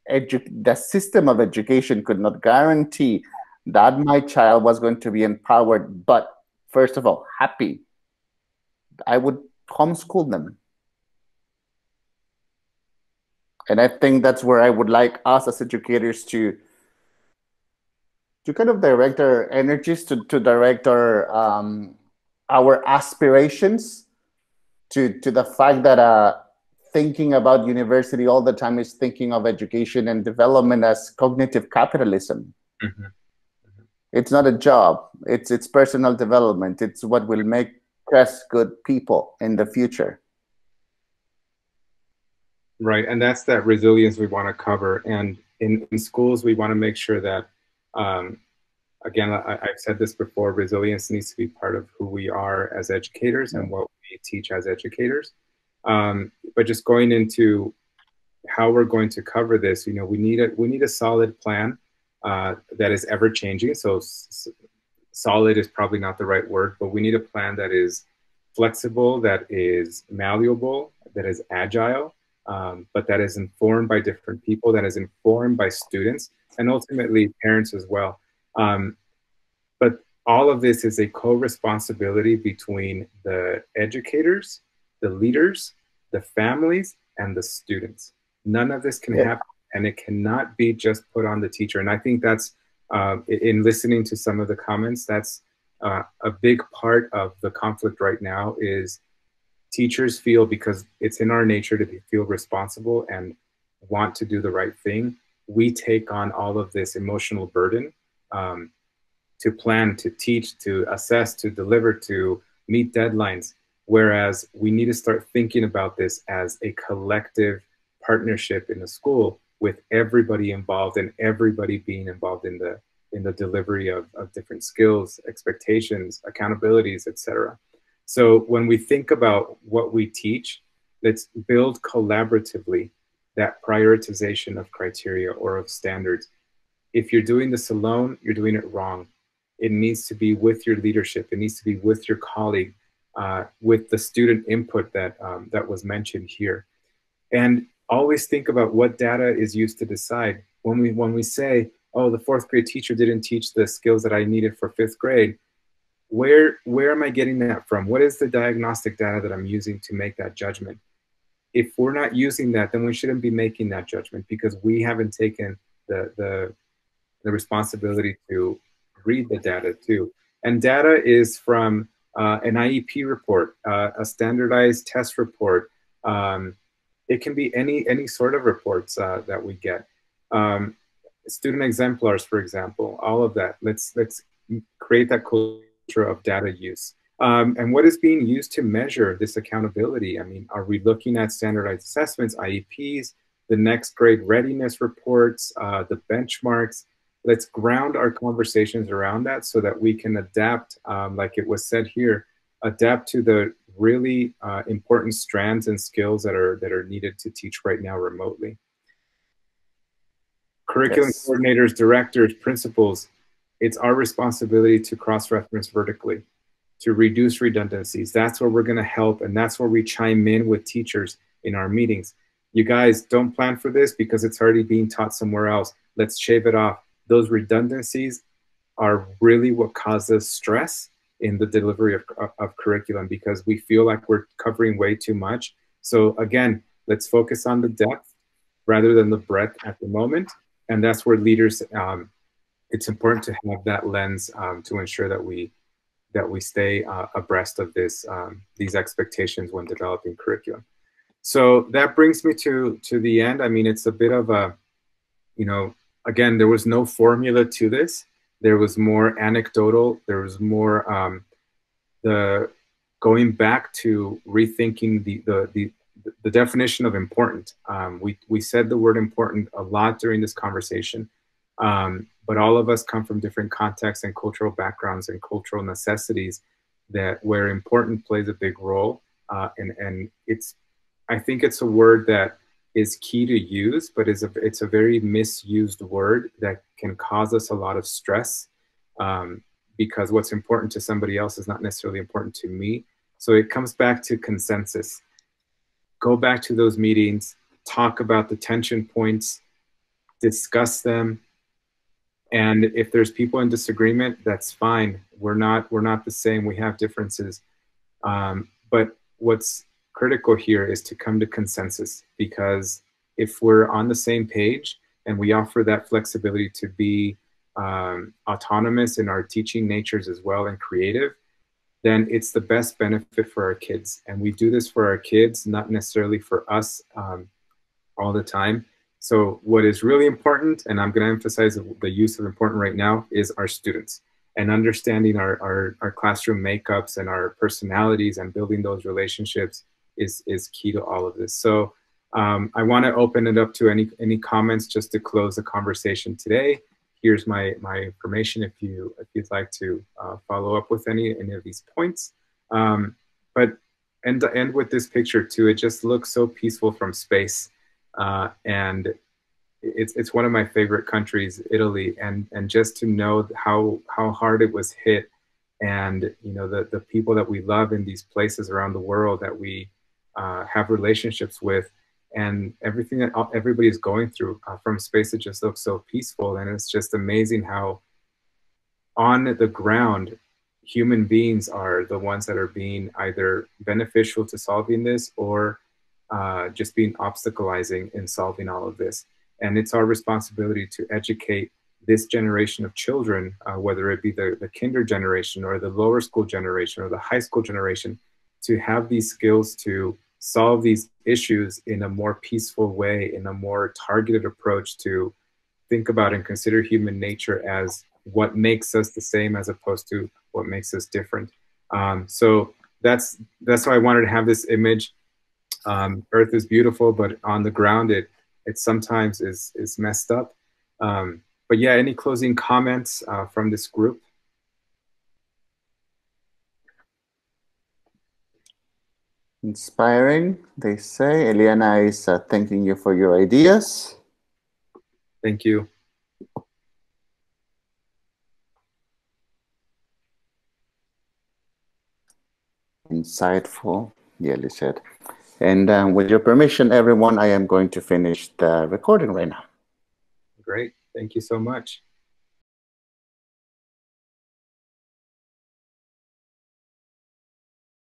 the system of education could not guarantee that my child was going to be empowered, but first of all, happy, I would homeschool them. And I think that's where I would like us as educators to kind of direct our energies, to direct our aspirations to the fact that thinking about university all the time is thinking of education and development as cognitive capitalism. Mm-hmm. Mm-hmm. It's not a job. It's personal development. It's what will make us good people in the future. Right, and that's that resilience we want to cover. And in schools, we want to make sure that, again, I've said this before, resilience needs to be part of who we are as educators and what we teach as educators. But just going into how we're going to cover this, you know, we need a solid plan that is ever changing. So solid is probably not the right word, but we need a plan that is flexible, that is malleable, that is agile. But that is informed by different people, that is informed by students, and ultimately parents as well. But all of this is a co-responsibility between the educators, the leaders, the families, and the students. None of this can happen, and it cannot be just put on the teacher. And I think that's, in listening to some of the comments, that's a big part of the conflict right now is teachers feel, because it's in our nature to feel responsible and want to do the right thing, we take on all of this emotional burden to plan, to teach, to assess, to deliver, to meet deadlines. Whereas we need to start thinking about this as a collective partnership in the school with everybody involved and everybody being involved in the delivery of different skills, expectations, accountabilities, etc. So when we think about what we teach, let's build collaboratively that prioritization of criteria or of standards. If you're doing this alone, you're doing it wrong. It needs to be with your leadership. It needs to be with your colleague, with the student input that was mentioned here. And always think about what data is used to decide. When we say, oh, the fourth grade teacher didn't teach the skills that I needed for fifth grade, where am I getting that from? What is the diagnostic data that I'm using to make that judgment? If we're not using that, then we shouldn't be making that judgment because we haven't taken the responsibility to read the data too. And data is from an IEP report, a standardized test report. It can be any sort of reports that we get. Student exemplars, for example, all of that. Let's create that culture of data use. And what is being used to measure this accountability? I mean, are we looking at standardized assessments, IEPs, the next grade readiness reports, the benchmarks? Let's ground our conversations around that so that we can adapt, like it was said here, adapt to the really important strands and skills that are needed to teach right now remotely. Curriculum Yes. coordinators, directors, principals, it's our responsibility to cross-reference vertically, to reduce redundancies. That's where we're going to help, and that's where we chime in with teachers in our meetings. You guys don't plan for this because it's already being taught somewhere else. Let's shave it off. Those redundancies are really what causes stress in the delivery of curriculum, because we feel like we're covering way too much. So again, let's focus on the depth rather than the breadth at the moment. And that's where leaders, it's important to have that lens to ensure that we stay abreast of these expectations when developing curriculum. So that brings me to the end. I mean, it's a bit of a, again, there was no formula to this. There was more anecdotal. There was more the going back to rethinking the definition of important. We said the word important a lot during this conversation, but all of us come from different contexts and cultural backgrounds and cultural necessities where important plays a big role. And I think it's a word that is key to use, but it's a very misused word that can cause us a lot of stress, because what's important to somebody else is not necessarily important to me. So it comes back to consensus. Go back to those meetings, talk about the tension points, discuss them. And if there's people in disagreement, that's fine. We're not the same. We have differences. But what's critical here is to come to consensus, because if we're on the same page and we offer that flexibility to be autonomous in our teaching natures as well and creative, then it's the best benefit for our kids. And we do this for our kids, not necessarily for us all the time. So what is really important, and I'm going to emphasize the use of important right now, is our students, and understanding our classroom makeups and our personalities and building those relationships is key to all of this. So I want to open it up to any comments just to close the conversation today. Here's my information if you'd like to follow up with any of these points. But to end with this picture too, it just looks so peaceful from space. And it's one of my favorite countries, Italy, and just to know how hard it was hit, and the people that we love in these places around the world that we have relationships with, and everything that everybody is going through from space, it just looks so peaceful. And it's just amazing how on the ground human beings are the ones that are being either beneficial to solving this or just being obstacleizing in solving all of this. And it's our responsibility to educate this generation of children, whether it be the kinder generation or the lower school generation or the high school generation, to have these skills to solve these issues in a more peaceful way, in a more targeted approach, to think about and consider human nature as what makes us the same as opposed to what makes us different. So that's why I wanted to have this image. Earth is beautiful, but on the ground it sometimes is messed up. But yeah, any closing comments from this group? Inspiring, they say. Eliana is thanking you for your ideas. Thank you. Insightful, Yeli said. And with your permission, everyone, I am going to finish the recording right now. Great. Thank you so much.